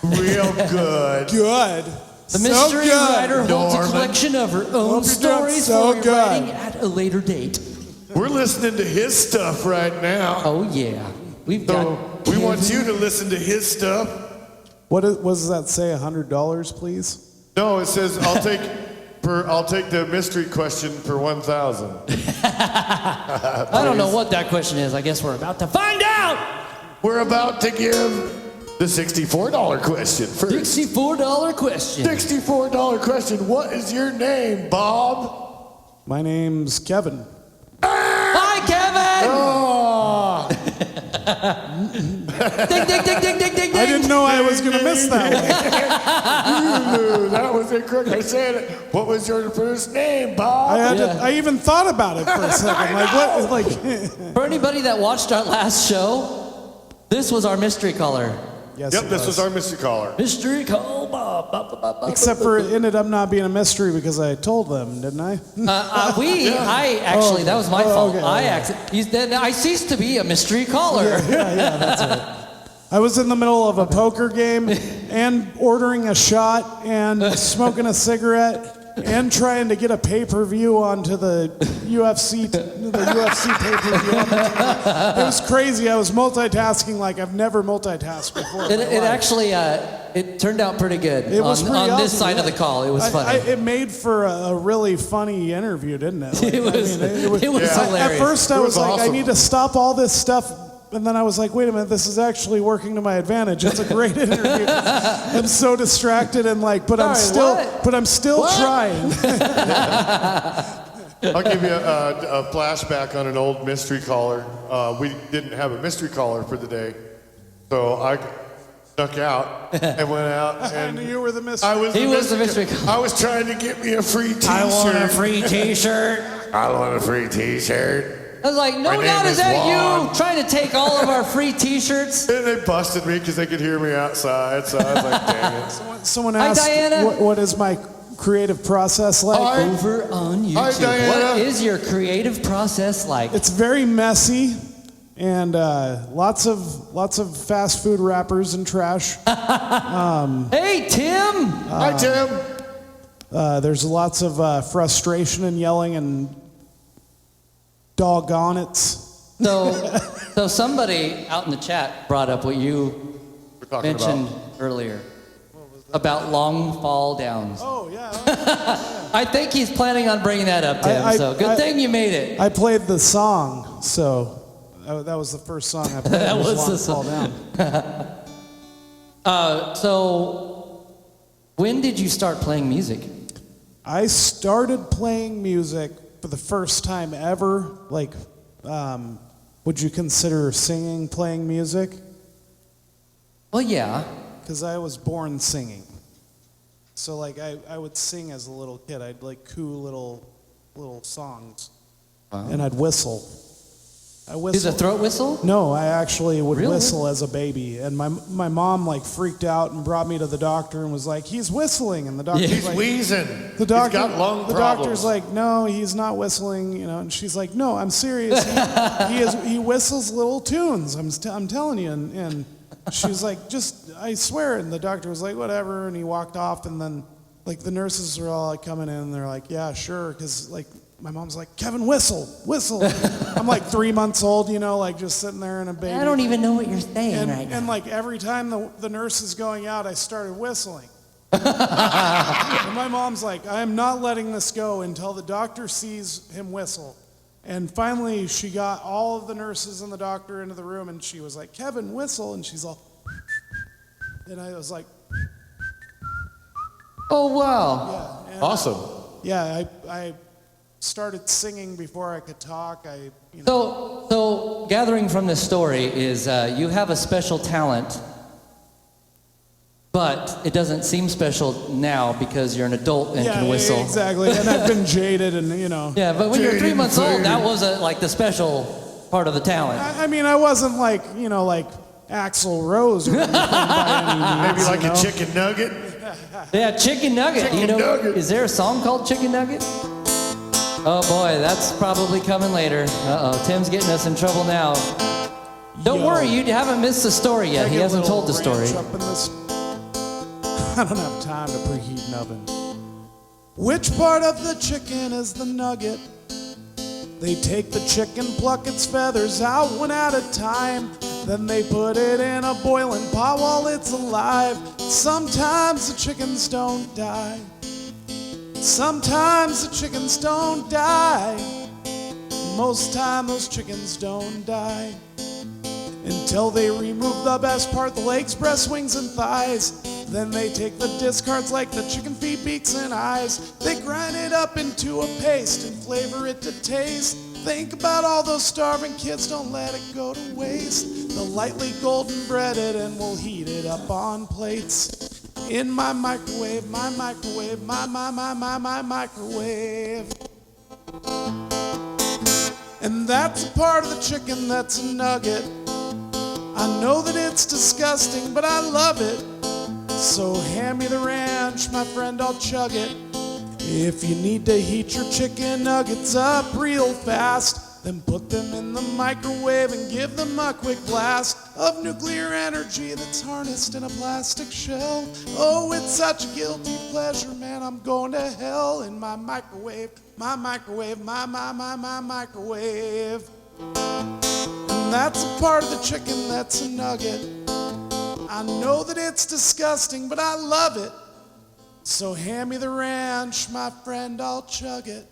Real good. Good. The So mystery good. writer holds a Norman. collection of her Hope own you're doing stories so for good. writing at a later date. We're listening to his stuff right now. Oh, yeah. We've So got we want Kevin. you to listen to his stuff. What does that say? $100, please? No, it says I'll take the mystery question for 1,000. I don't know what that question is. I guess we're about to find out. We're about to give the $64 question first. $64 question. $64 question. What is your name, Bob? My name's Kevin. Hi, Kevin! Oh, Ding, ding, ding, ding, ding, ding, ding. I didn't know I was going to miss that one. that was incorrect. I said it. What was your first name, Bob? I even thought about it for a second. Like, what? Like, For anybody that watched our last show, this was our mystery caller. yes, Yep, it this was our mystery caller. Mystery call, Bob. Except for it ended up not being a mystery because I told them, didn't I? That was my fault. okay, I ceased to be a mystery caller. Yeah, that's it. I was in the middle of a poker game and ordering a shot and smoking a cigarette and trying to get a pay-per-view onto the UFC pay-per-view. It was crazy. I was multitasking like I've never multitasked before. in my It life. actually, it turned out pretty good It was pretty on this awesome, side of yeah. the call. It was funny. It made for a really funny interview, didn't it? Like, It was hilarious. At first, I It was was like, I awesome. need to stop all this stuff. And then I was like, wait a minute, this is actually working to my advantage. It's a great interview. I'm so distracted and like, but I'm still trying. I'll give you a flashback on an old mystery caller. We didn't have a mystery caller for the day, so I snuck out and went out. And I knew you were the mystery. He was the mystery caller. I was trying to get me a free T-shirt. I want a free T-shirt. I want a free T-shirt. I was like, no, My name God, is is that Juan. you trying to take all of our free T-shirts? And they busted me because they could hear me outside. So I was like, dang it. Someone Hi, asked, Diana. what is my creative process like? Hi. Over on YouTube. Hi, Diana. What is your creative process like? It's very messy, and lots of fast food wrappers and trash. Hey, Tim. Hi, Tim. There's lots of frustration and yelling and doggone it. So somebody out in the chat brought up what you We're talking mentioned about. earlier. About long fall downs. Oh, yeah. I think he's planning on bringing that up, Tim. So good thing you made it. I played the song, so that was the first song I played. That was the Fall song. Down. So when did you start playing music? I started playing music for the first time ever. Like, would you consider singing playing music? Well, yeah. Because I was born singing. So, like, I would sing as a little kid. I'd, like, coo little songs. Wow. And I'd whistle. I whistle. Is a throat whistle? No, I actually would Really? whistle as a baby. And my mom, like, freaked out and brought me to the doctor and was like, he's whistling. And the doctor's He's like... wheezing. The doctor, He's got lung the problems. doctor's like, no, he's not whistling, you know. And she's like, no, I'm serious. He whistles little tunes. I'm telling you. And she was like, I swear. And the doctor was like, whatever. And he walked off. And then, like, the nurses were all like coming in. And they're like, yeah, sure. Because, like, my mom's like, Kevin, whistle. I'm like 3 months old, you know, like just sitting there in a baby. I don't even know what you're saying right now. And like every time the nurse is going out, I started whistling. And my mom's like, I am not letting this go until the doctor sees him whistle. And finally, she got all of the nurses and the doctor into the room, and she was like, Kevin, whistle. And she's all, and I was like, Oh, wow. yeah. And, Awesome. yeah, I started singing before I could talk. You know. So gathering from this story is you have a special talent, but it doesn't seem special now because you're an adult and can whistle. Yeah, exactly. And I've been jaded and, you know. Yeah, but when you're 3 months old, Jaded. that wasn't like the special part of the talent. I mean, I wasn't like, you know, like Axl Rose or anything by any means, Maybe like you know? a chicken nugget. Yeah, Chicken Nugget. Chicken you know, Nugget. Is there a song called Chicken Nugget? Oh boy, that's probably coming later. Uh-oh, Tim's getting us in trouble now. Don't Yo. worry, you haven't missed the story yet. Take He a hasn't little told the story. ranch up in this. I don't have time to preheat an oven. Which part of the chicken is the nugget? They take the chicken, pluck its feathers out one at a time. Then they put it in a boiling pot while it's alive. Sometimes the chickens don't die. Sometimes the chickens don't die. Most time those chickens don't die. Until they remove the best part, the legs, breast, wings, and thighs. Then they take the discards like the chicken feet, beaks, and eyes. They grind it up into a paste and flavor it to taste. Think about all those starving kids, don't let it go to waste. The lightly golden breaded and we'll heat it up on plates. In my microwave, my microwave, my microwave. And that's a part of the chicken that's a nugget. I know that it's disgusting, but I love it. So hand me the ranch, my friend, I'll chug it. If you need to heat your chicken nuggets up real fast, then put them in the microwave and give them a quick blast of nuclear energy that's harnessed in a plastic shell. Oh, it's such a guilty pleasure, man, I'm going to hell in my microwave, my microwave, my microwave. And that's a part of the chicken that's a nugget. I know that it's disgusting, but I love it. So hand me the ranch, my friend, I'll chug it.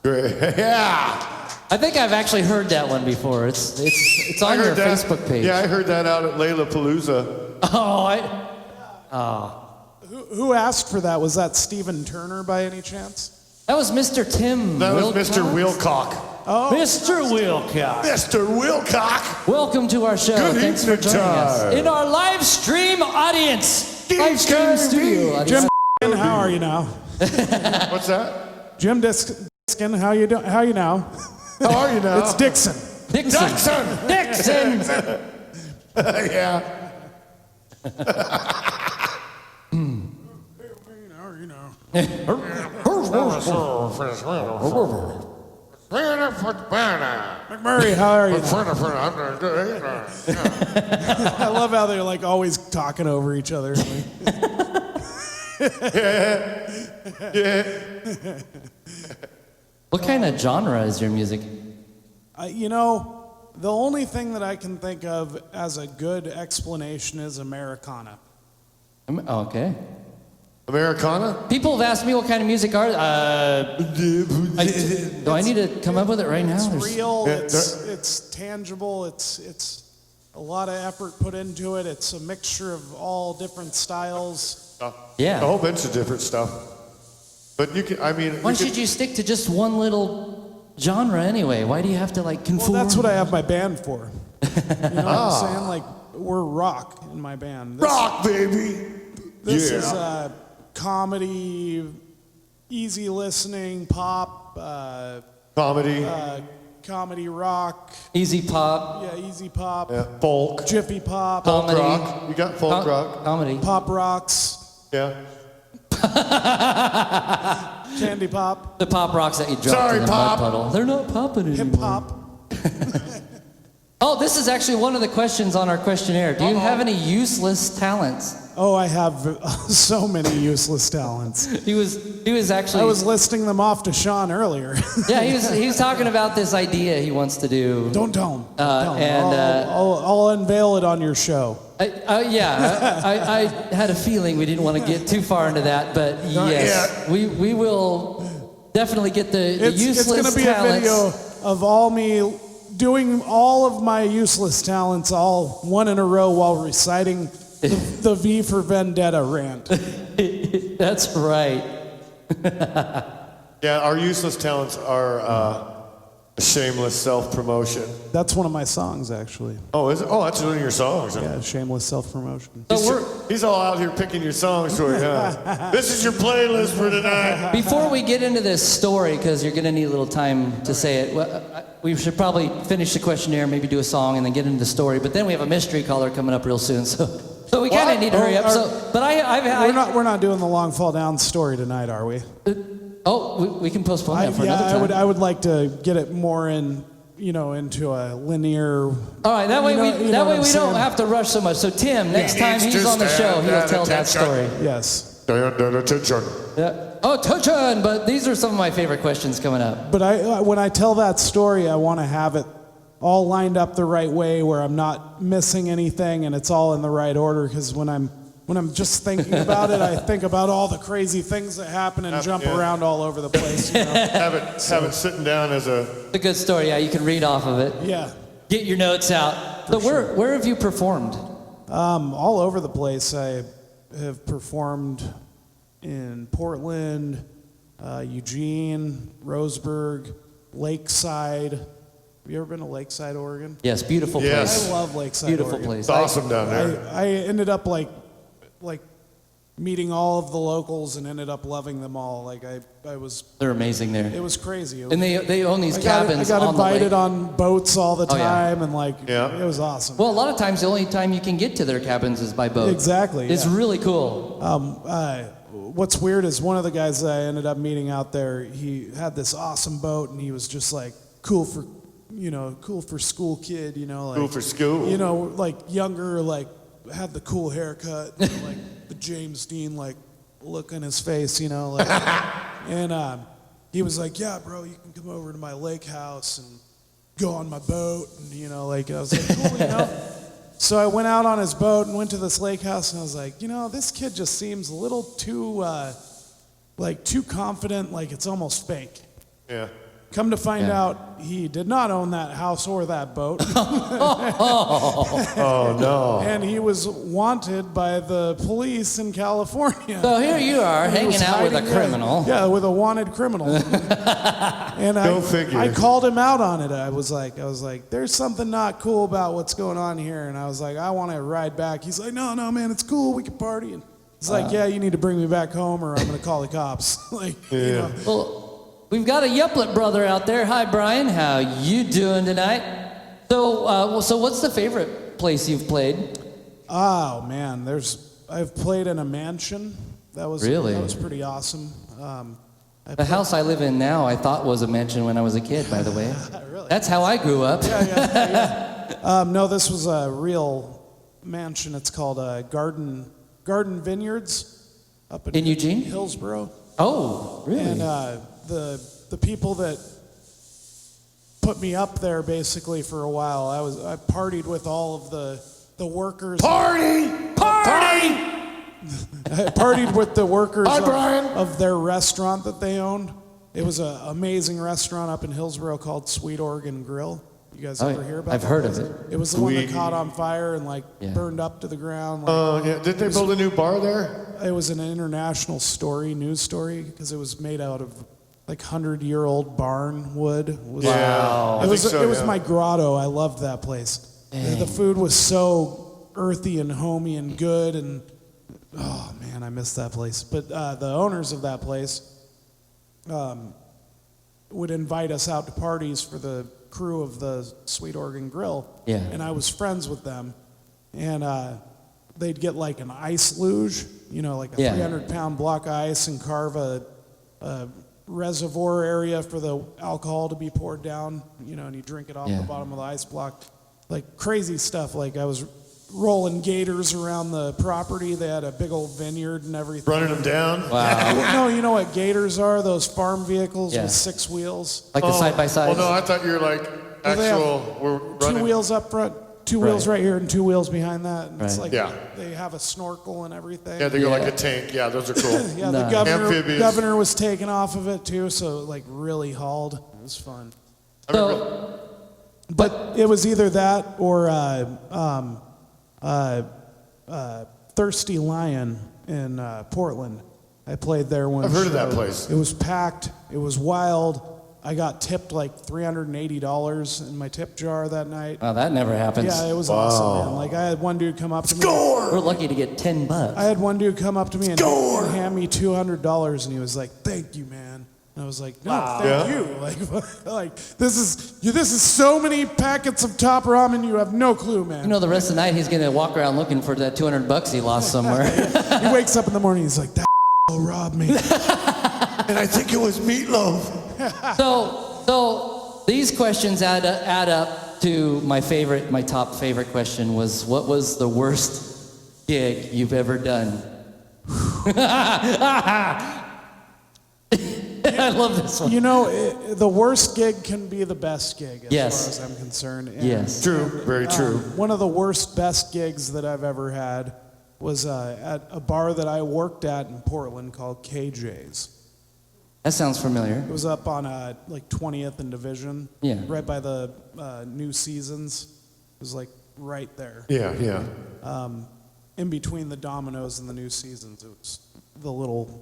Great. Yeah. I think I've actually heard that one before. It's on your Facebook page. Yeah, I heard that out at Layla Palooza. Who asked for that? Was that Stephen Turner by any chance? That was Mr. Tim That was Wilcox. Mr. Wilcock. Oh, Mr. Wilcox. Mr. Wilcock. Welcome to our show. Good Thanks for evening, joining us. Ty. In our live stream audience. Live stream studio audience. Jim, how are you now? What's that? Jim Diskin, how you doing? How you now? How are you now? It's Dixon. Dixon. Dixon. Yeah. McMurray, how are you now? I love how they're like always talking over each other. What kind of genre is your music? You know, The only thing that I can think of as a good explanation is Americana. Okay. Americana? People have asked me what kind of music are. Do I need to come up with it right now? It's Or- real. Yeah, It's tangible. It's a lot of effort put into it. It's a mixture of all different styles. Yeah. A whole bunch of different stuff. But you can, I mean... Why should you stick to just one little genre anyway? Why do you have to like conform? Well, that's what I have my band for. You know what I'm saying? Like, we're rock in my band. Rock, baby! This is comedy, easy listening, pop, Comedy. comedy rock. Easy pop, Yeah, easy pop. Yeah. Folk. Jiffy pop. comedy, Rock. You got folk rock. comedy. Pop rocks. Yeah. Candy pop. The pop rocks that you dropped Sorry, in the Pop. mud puddle. They're not popping anymore. Hip hop. Oh, this is actually one of the questions on our questionnaire. Do you have any useless talents? Oh, I have so many useless talents. He was actually. I was listing them off to Sean earlier. Yeah, he was talking about this idea he wants to do. Don't tell him. And I'll unveil it on your show. I had a feeling we didn't want to get too far into that, but yes, we will definitely get the useless It's going to be talents. a video of all me doing all of my useless talents all one in a row while reciting the V for Vendetta rant. That's right. Yeah, our useless talents are a shameless self-promotion. That's one of my songs, actually. Oh, is it? Oh, that's one of your songs. Yeah, shameless self-promotion. He's all out here picking your songs for you, huh? This is your playlist for tonight. Before we get into this story, because you're going to need a little time to say it, we should probably finish the questionnaire, maybe do a song, and then get into the story. But then we have a mystery caller coming up real soon, so we kind of need to hurry up. We're not doing the long fall down story tonight, are we? We can postpone that for another time. I would like to get it more into a linear. All right, that way we don't have to rush so much. So Tim, next time he's on the show, he'll tell that story. Yes. Attention. Yeah. Oh, touch-on! But these are some of my favorite questions coming up. But when I tell that story, I want to have it all lined up the right way, where I'm not missing anything and it's all in the right order. Because when I'm just thinking about it, I think about all the crazy things that happen and jump around all over the place. You know? Have it sitting down as a... It's a good story. Yeah, you can read off of it. Yeah. Get your notes out. So where have you performed? All over the place. I have performed in Portland, Eugene, Roseburg, Lakeside. Have you ever been to Lakeside, Oregon? Yes, beautiful place. Yes. I love Lakeside, Beautiful Oregon. place. It's awesome down there. I ended up like meeting all of the locals and ended up loving them all. Like I was. They're amazing there. It was crazy. It was, And they own these cabins I got on the invited lake. on boats all the Oh, yeah. time, and it was awesome. Well, a lot of times the only time you can get to their cabins is by boat. Exactly. It's yeah. really cool. What's weird is one of the guys that I ended up meeting out there, he had this awesome boat, and he was just like cool for school kid, like Cool for school. Like younger, like had the cool haircut, and, like the James Dean like look on his face, like, and he was like, yeah, bro, you can come over to my lake house and go on my boat, and I was like, cool, So I went out on his boat and went to this lake house, and I was like, this kid just seems a little too, too confident, like it's almost fake. Yeah. Come to find out, he did not own that house or that boat. Oh, no. And he was wanted by the police in California. So here you are, He was hanging out with a hiding criminal. Yeah, with a wanted criminal. And Go figure. I called him out on it. I was like, there's something not cool about what's going on here. And I was like, I want to ride back. He's like, no, man, it's cool. We can party. And it's like, yeah, you need to bring me back home or I'm going to call the cops. Well, we've got a Yuplet brother out there. Hi, Brian. How you doing tonight? So, so what's the favorite place you've played? Oh man, I've played in a mansion. That was pretty awesome. The house I live in now, I thought was a mansion when I was a kid. By the way, Really? That's how I grew up. Yeah. No, this was a real mansion. It's called Garden Vineyards up In Eugene? Hillsboro. Oh, really? And the people that put me up there basically for a while. I partied with all of the workers. Party! I partied with the workers Hi, Brian. of their restaurant that they owned. It was an amazing restaurant up in Hillsboro called Sweet Oregon Grill. You guys ever hear about I've that? heard of it. It was the one that caught on fire and burned up to the ground. Yeah. Did they build a new bar there? It was an international news story, because it was made out of 100-year-old barn wood. Wow. It was yeah. my grotto. I loved that place. The food was so earthy and homey and good, and oh man, I miss that place. But the owners of that place would invite us out to parties for the crew of the Sweet Oregon Grill. Yeah. And I was friends with them, and they'd get an ice luge, a 300-pound block of ice, and carve a reservoir area for the alcohol to be poured down, and you drink it off the bottom of the ice block. Crazy stuff. I was rolling gators around the property. They had a big old vineyard and everything. Running them down? Wow. No, you know what gators are? Those farm vehicles with 6 wheels. Like the side-by-sides? Well, no, I thought you were They we're running. 2 wheels up front, 2 wheels right here, and 2 wheels behind that. And it's Right. they have a snorkel and everything. Yeah, they go like a tank. Yeah, those are cool. Yeah, Nice. the Amphibious. governor was taken off of it too, so really hauled. It was fun. So, But it was either that or Thirsty Lion in Portland. I played there one I've heard of show. that place. It was packed. It was wild. I got tipped $380 in my tip jar that night. wow, that never happens. Yeah, it was awesome, man. I had one dude come up to me. We're lucky to get $10. I had one dude come up to me and hand me $200, and he was like, "Thank you, man." And I was like, "No, thank you." This is so many packets of top ramen. You have no clue, man. The rest of the night he's gonna walk around looking for that $200 he lost somewhere. He wakes up in the morning. He's like, "That robbed me." And I think it was meatloaf. So these questions add up to my top favorite question was, what was the worst gig you've ever done? I love this one. The worst gig can be the best gig, as Yes. far as I'm concerned. And, Yes. True, very true. One of the worst best gigs that I've ever had was at a bar that I worked at in Portland called KJ's. That sounds familiar. It was up on 20th and Division. Yeah. Right by the New Seasons. It was right there. Yeah. In between the Domino's and the New Seasons. It was the little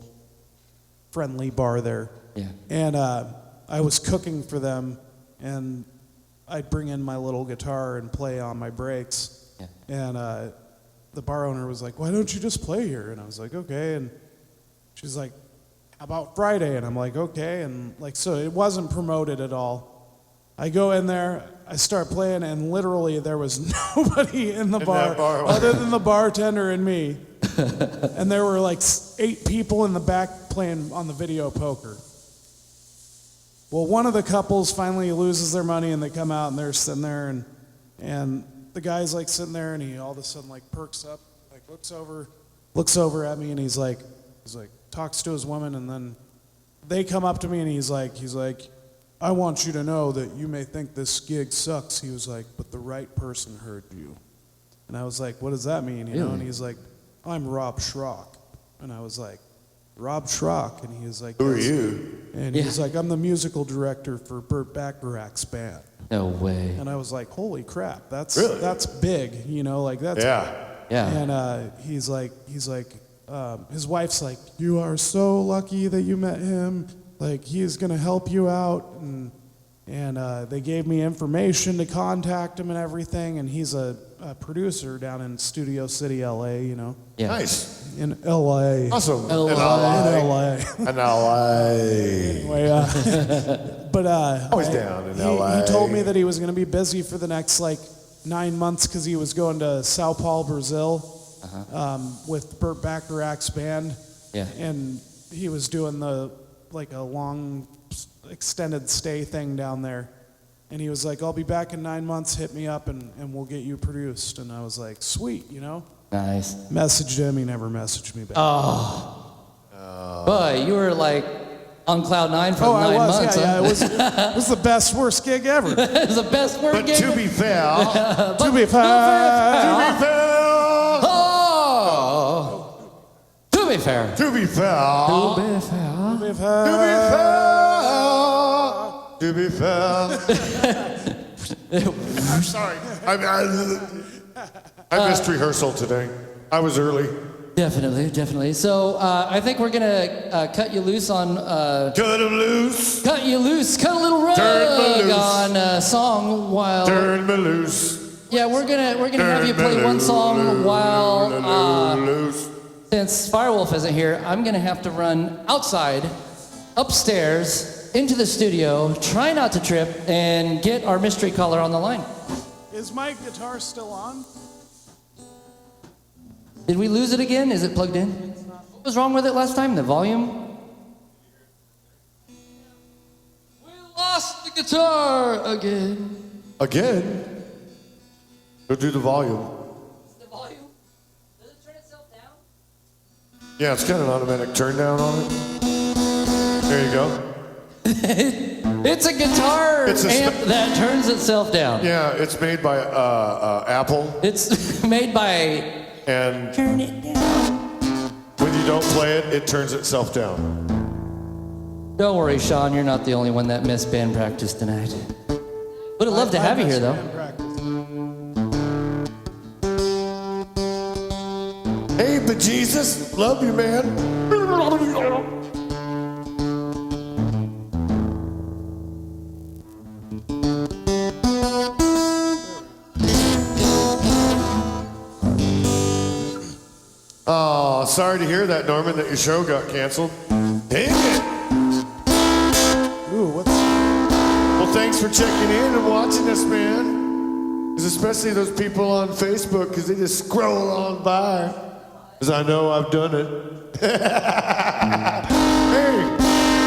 friendly bar there. Yeah. And I was cooking for them, and I'd bring in my little guitar and play on my breaks. Yeah. And the bar owner was like, "Why don't you just play here?" And I was like, "Okay." And she's like, "How about Friday?" And I'm like, "Okay." And so it wasn't promoted at all. I go in there, I start playing, and literally there was nobody in the bar other than the bartender and me. And there were 8 people in the back playing on the video poker. Well, one of the couples finally loses their money, and they come out, and they're sitting there, and the guy's sitting there, and he all of a sudden perks up, looks over at me, and he's like talks to his woman, and then they come up to me, and he's like, "I want you to know that you may think this gig sucks." He was like, "But the right person heard you." And I was like, "What does that mean?" And he's like, "I'm Rob Schrock." And I was like, "Rob Schrock?" And he was like, Who are you? And he's like, "I'm the musical director for Burt Bacharach's band." No way. And I was like, "Holy crap, that's Really? that's big, that's Yeah. Yeah. And he's like, his wife's like, "You are so lucky that you met him. He's gonna help you out." And they gave me information to contact him and everything. And he's a producer down in Studio City, LA. Yeah. Nice. In LA. Awesome. LA. In LA. In LA. Anyway, but Always down in LA. He told me that he was going to be busy for the next 9 months because he was going to Sao Paulo, Brazil, with Burt Bacharach's band. Yeah. And he was doing a long extended stay thing down there. And he was like, "I'll be back in 9 months. Hit me up and we'll get you produced." And I was like, "Sweet, Nice. Messaged him. He never messaged me back. But you were on cloud 9 for Oh, 9 I was. months. Yeah, huh? it was the best, worst gig ever. It was the best work But gig. to be fair, To be fair. Oh. To be fair. to be fair, To be fair. to be fair, I'm sorry. I missed rehearsal today. I was early. Definitely, definitely. So I think we're gonna cut you loose on Cut him loose. cut you loose, cut a little rug Turn me loose. on a song while. Turn me loose. Yeah, we're gonna have you play one song while loose. since Firewolf isn't here. I'm gonna have to run outside, upstairs, into the studio, try not to trip, and get our mystery caller on the line. Is my guitar still on? Did we lose it again? Is it plugged in? What was wrong with it last time? The volume? We lost the guitar again. Again? Go do the volume. The volume? Does it turn itself down? Yeah, it's got an automatic turn down on it. There you go. It's a guitar It's a amp that turns itself down. Yeah, it's made by Apple, It's made by... and Turn it down. when you don't play it, it turns itself down. Don't worry, Sean, you're not the only one that missed band practice tonight. Would have loved to have you here, though. Hey, bejesus, love you, man. Oh, sorry to hear that, Norman, that your show got canceled. Dang it. Ooh, what's... Well, thanks for checking in and watching us, man. 'Cause especially those people on Facebook, because they just scroll on by. Because I know I've done it. Hey,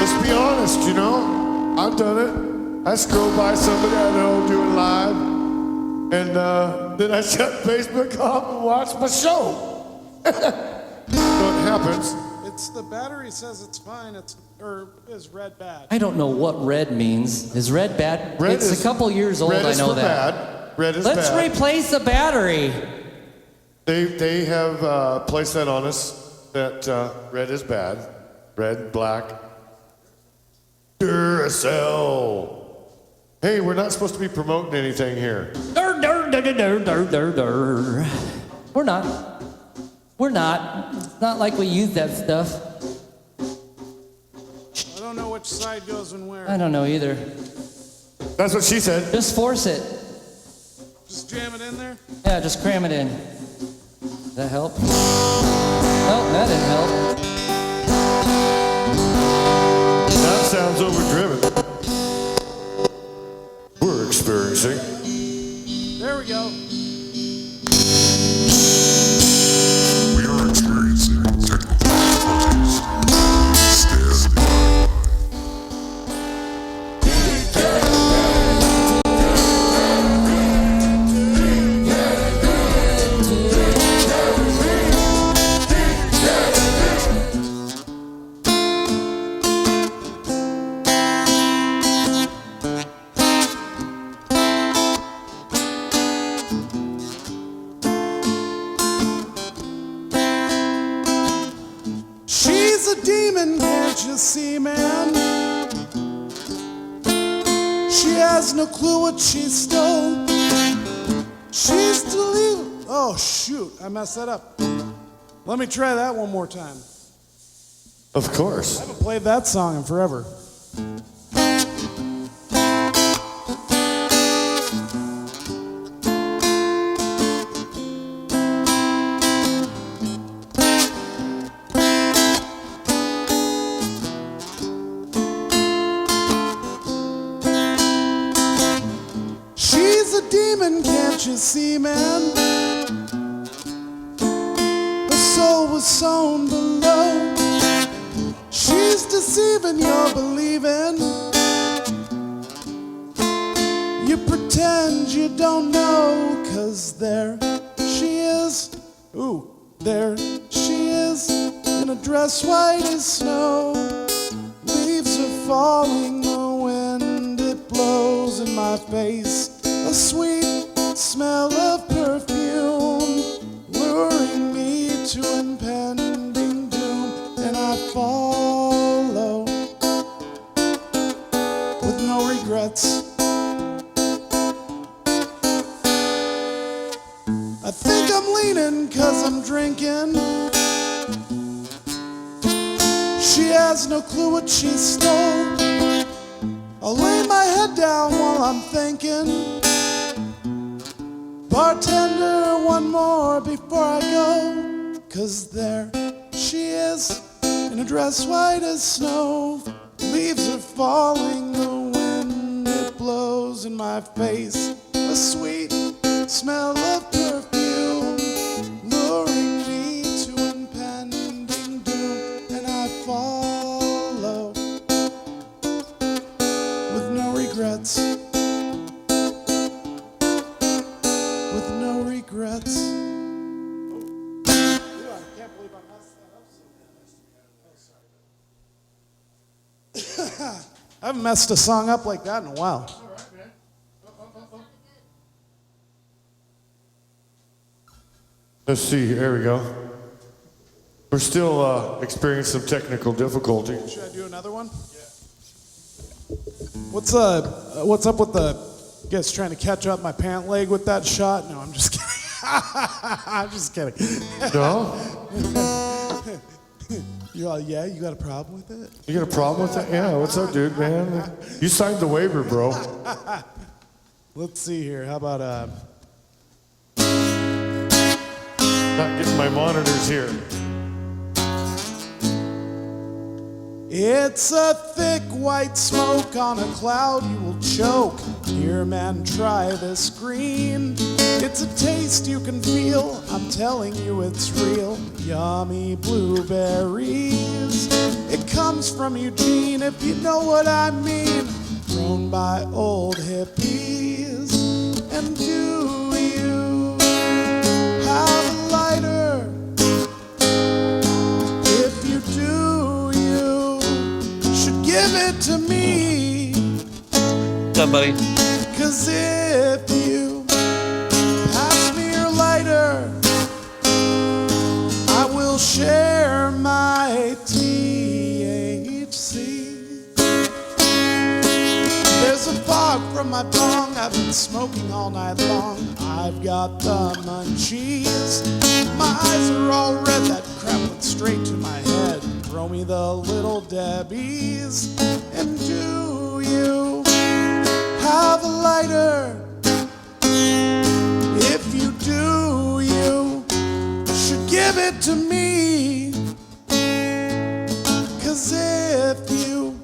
let's be honest, you know? I've done it. I scroll by somebody I know doing live, and then I shut Facebook off and watch my show. So it happens. It's the battery says it's fine. Is red bad? I don't know what red means. Is red bad? Red It's is- a couple years old, Red I is know for that. bad. Red is Let's bad. replace the battery. They have placed that on us that red is bad. Red, black. Duracell. Hey, we're not supposed to be promoting anything here. Dur, dur, dur, dur, dur, dur, dur, dur. We're not. We're not. It's not like we use that stuff. I don't know which side goes in where. I don't know either. That's what she said. Just force it. Just jam it in there. Yeah, just cram it in. Does that help? Oh, that didn't help. That sounds overdriven. We're experiencing. There we go. We are experiencing technical difficulties. Stand by. She's a demon, can't you see, man? She has no clue what she stole. She's deleted. Oh, shoot, I messed that up. Let me try that one more time. Of course. I haven't played that song in forever. She's a demon, can't you see, man? Her soul was sown below. She's deceiving, you're believing. You pretend you don't know, 'cause there she is. Ooh, there she is, in a dress white as snow. Leaves falling, the wind it blows in my face. A sweet smell of perfume luring me to impending doom, and I follow with no regrets. I think I'm leaning 'cause I'm drinking. She has no clue what she stole. I'll lay my head down while I'm thinking. Bartender, one more before I go. 'Cause there she is, in a dress white as snow. Leaves are falling, the wind it blows in my face. A sweet smell of perfume luring me to impending doom, and I follow with no regrets. With no regrets. I can't believe I messed that up so bad. I haven't messed a song up like that in a while. Let's see, there we go. We're still experiencing some technical difficulty. Should I do another one? Yeah. What's up with the guys trying to catch up my pant leg with that shot? No, I'm just kidding. I'm just kidding. No? You're all, yeah, you got a problem with it? You got a problem with that? Yeah, what's up, dude, man? You signed the waiver, bro. Let's see here. How about Not getting my monitors here. It's a thick white smoke on a cloud you will choke. Here, man, try this green. It's a taste you can feel. I'm telling you it's real. Yummy blueberries. It comes from Eugene, if you know what I mean. Grown by old hippies. And do you have a lighter? If you do, you should give it to me. What's up, buddy? 'Cause if you pass me your lighter, I will share my THC. There's a fog from my bong. I've been smoking all night long. I've got the munchies. My eyes are all red. That crap went straight to my head. Throw me the little Debbies. And do you have a lighter? If you do, you should give it to me. 'Cause if you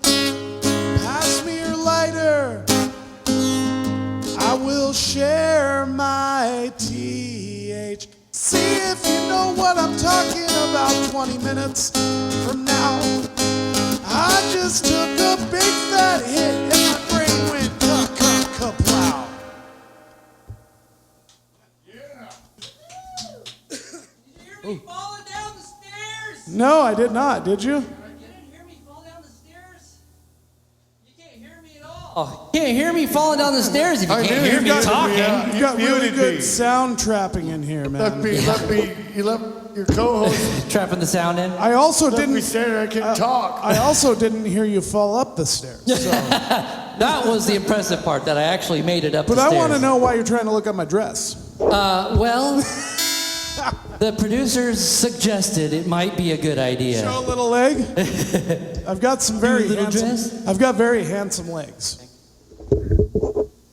pass me your lighter, I will share my THC. If you know what I'm talking about, 20 minutes from now, I just took a big fat hit and my brain went ka-ka-ka-plow. Falling down the stairs! No, I did not. Did you? You didn't hear me fall down the stairs? You can't hear me at all. Oh, you can't hear me falling down the stairs if you can't hear me talking. You got really muted good me. sound trapping in here, man. You let your co-host Trapping the sound in. I also let me didn't. stand there. I can't talk. I also didn't hear you fall up the stairs. So. That was the impressive part, that I actually made it up But the I stairs. want to know why you're trying to look at my dress. Well, the producers suggested it might be a good idea. Show a little leg. I've got some very little handsome. dress? I've got very handsome legs.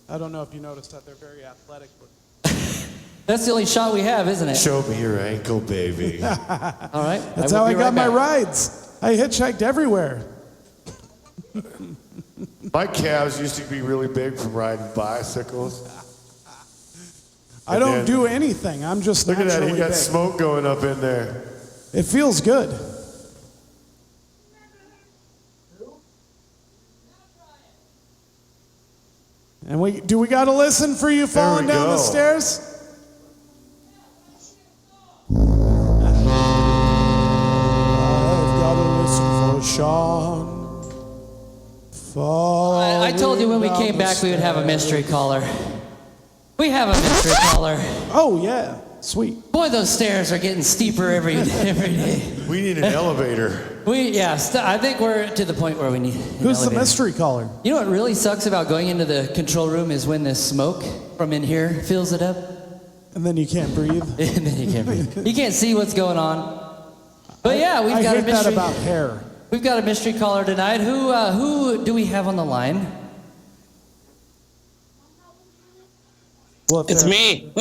I don't know if you noticed that they're very athletic. But That's the only shot we have, isn't it? Show me your ankle, baby. All right. that's will how I be got right my back. rides. I hitchhiked everywhere. My calves used to be really big from riding bicycles. I don't do anything. I'm just Look at that. naturally He got big. smoke going up in there. It feels good. And we got to listen for you falling we down the go. stairs? I've got to listen for Sean. I told you when we came back we would have a mystery caller. We have a mystery caller. Oh, yeah. Sweet. Boy, those stairs are getting steeper every day. We need an elevator. I think we're to the point where we need an Who's elevator. the mystery caller? You know what really sucks about going into the control room is when the smoke from in here fills it up. And then you can't breathe. And then you can't breathe. You can't see what's going on. But yeah, we've got a mystery. I hate that about hair. We've got a mystery caller tonight. Who do we have on the line? Well, it's me.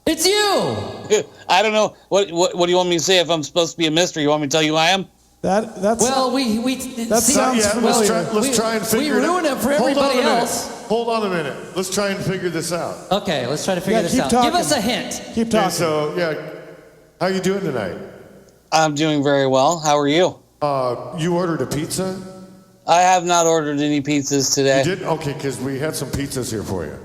It's you. I don't know. What do you want me to say? If I'm supposed to be a mystery, you want me to tell you I am? That's well, that sounds familiar. Let's try and figure it out. We ruin it for everybody else. Hold on a minute. Let's try and figure this out. Okay, let's try to figure this out. Talking. Give us a hint. Keep talking. So, how you doing tonight? I'm doing very well. How are you? You ordered a pizza? I have not ordered any pizzas today. You did? Okay, because we had some pizzas here for you.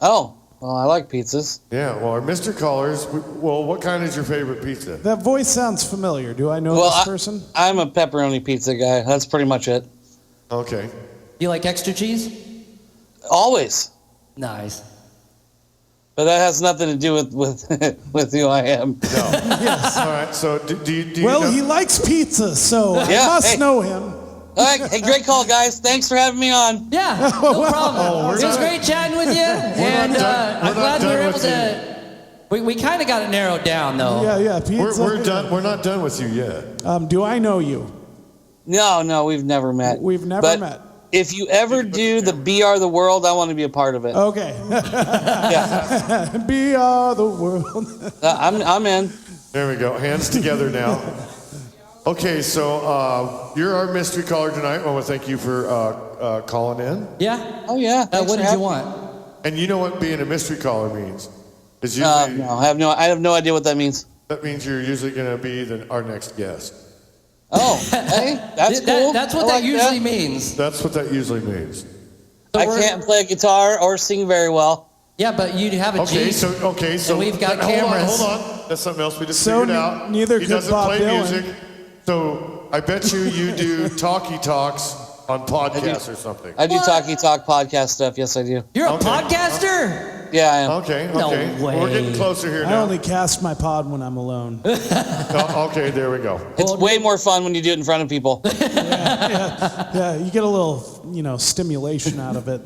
Oh, well, I like pizzas. Yeah, well, our Mr. Callers, what kind is your favorite pizza? That voice sounds familiar. Do I know this person? I'm a pepperoni pizza guy. That's pretty much it. Okay. You like extra cheese? Always. Nice. But that has nothing to do with who I am. No. Yes. All right, so do you well, know? he likes pizza, so I must know him. All right, hey, great call, guys. Thanks for having me on. Yeah, no problem. It was great chatting with you, and I'm glad we were able to. We kind of got it narrowed down, though. Yeah, pizza. We're done. We're not done with you yet. Do I know you? No, we've never met. We've never met. If you ever do the BR the World, I want to be a part of it. Okay. Yeah. BR the World. I'm in. There we go. Hands together now. Okay, so you're our mystery caller tonight. I want to thank you for calling in. Yeah? Oh, yeah. What did you want? And you know what being a mystery caller means? Is usually, no, I have no idea what that means. That means you're usually going to be our next guest. Oh, hey, that's cool. That's what that usually means. That's what that usually means. So I can't play a guitar or sing very well. Yeah, but you have a Okay, Jeep. so and we've got cameras. Hold on. That's something else we just So figured out. neither he could doesn't Bob play Dylan. music. So I bet you do talkie talks on podcasts or something. I do talkie talk podcast stuff. Yes, I do. You're a podcaster? Yeah, I am. Okay. No way. We're getting closer here I now. only cast my pod when I'm alone. Okay, there we go. It's way more fun when you do it in front of people. Yeah, you get a little, stimulation out of it.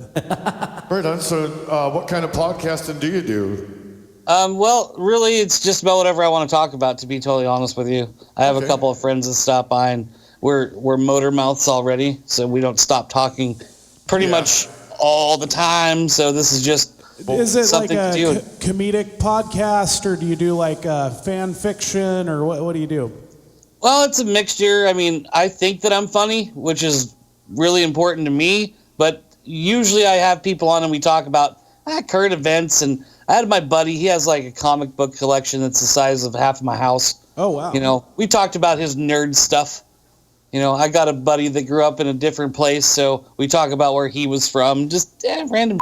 Right on. So what kind of podcasting do you do? Well, really, it's just about whatever I want to talk about, to be totally honest with you. I have a couple of friends that stop by, and we're motor mouths already, so we don't stop talking pretty much all the time. So this is just Is it like something a to do. comedic podcast, or do you do like fan fiction, or what do you do? Well, it's a mixture. I mean, I think that I'm funny, which is really important to me, but usually I have people on and we talk about current events, and I had my buddy, he has like a comic book collection that's the size of half of my house. Oh, wow. We talked about his nerd stuff. I got a buddy that grew up in a different place, so we talk about where he was from, just random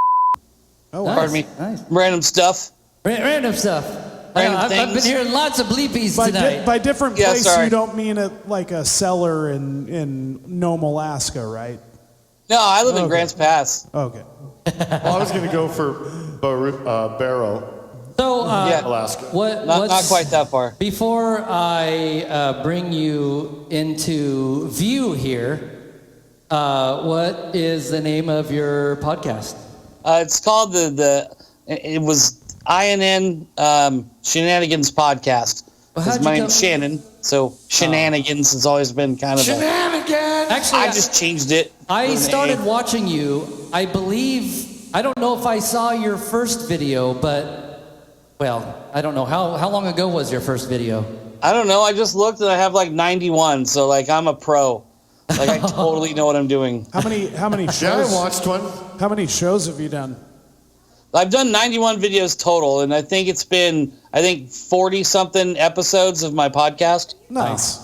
Oh, nice, pardon me. Nice. Random stuff. Random stuff. I've been hearing lots of bleepies tonight. By different Yeah, place, sorry. you don't mean it like a cellar in Nome, Alaska, right? No, I live in Grants Pass. Okay. Well, I was going to go for Barrow, So, Alaska. Not quite that far. Before I bring you into view here, what is the name of your podcast? It's called it was INN Shenanigans Podcast. My name's Shannon, so Shenanigans has always been kind of Shenanigans! Actually, I just changed it. I started watching you, I don't know if I saw your first video, but, well, I don't know. How long ago was your first video? I don't know. I just looked and I have like 91, so like I'm a pro. Like I totally know what I'm doing. How many shows? Yeah, I watched one. How many shows have you done? I've done 91 videos total, and I think it's been 40-something episodes of my podcast. Nice.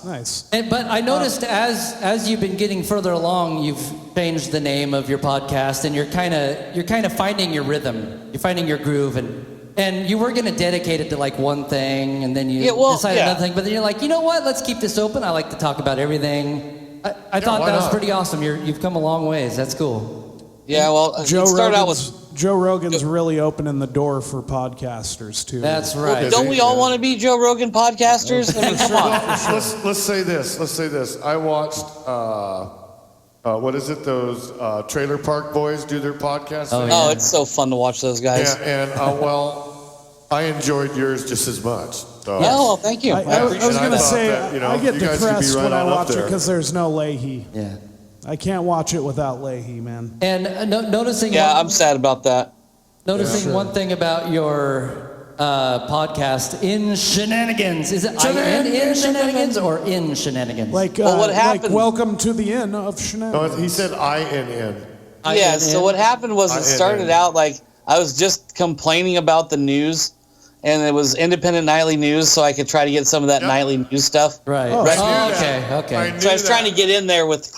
But I noticed as you've been getting further along, you've changed the name of your podcast, and you're kind of finding your rhythm. You're finding your groove, and you were going to dedicate it to like one thing, and then you decided another thing. But then you're like, you know what? Let's keep this open. I like to talk about everything. I thought that was pretty awesome. You've come a long ways. That's cool. Yeah, well, Joe it started out Rogan's, with. Joe Rogan's really opening the door for podcasters too. That's right. Well, don't we all want to be Joe Rogan podcasters? I mean, come on. Let's say this. Let's say this. I watched. What is it? Those Trailer Park Boys do their podcast. Oh, it's so fun to watch those guys. Yeah, and well, I enjoyed yours just as much. So. Oh, well, thank you. I was going to say, that, you know, I get you guys could be depressed right when I on up watch it there. because there's no Leahy. Yeah. I can't watch it without Leahy, man. And noticing. Yeah, I'm sad about that. Noticing one thing about your podcast, In Shenanigans. Is it in Shenanigans or In Shenanigans? Like, Well, what like happened- welcome to the inn of Shenanigans. No, he said INN. Yeah, so what happened was it started out like I was just complaining about the news, and it was independent nightly news, so I could try to get some of that nightly news stuff. Right. Oh, right. I knew Okay. that. Okay. I knew So I was trying to that. get in there with,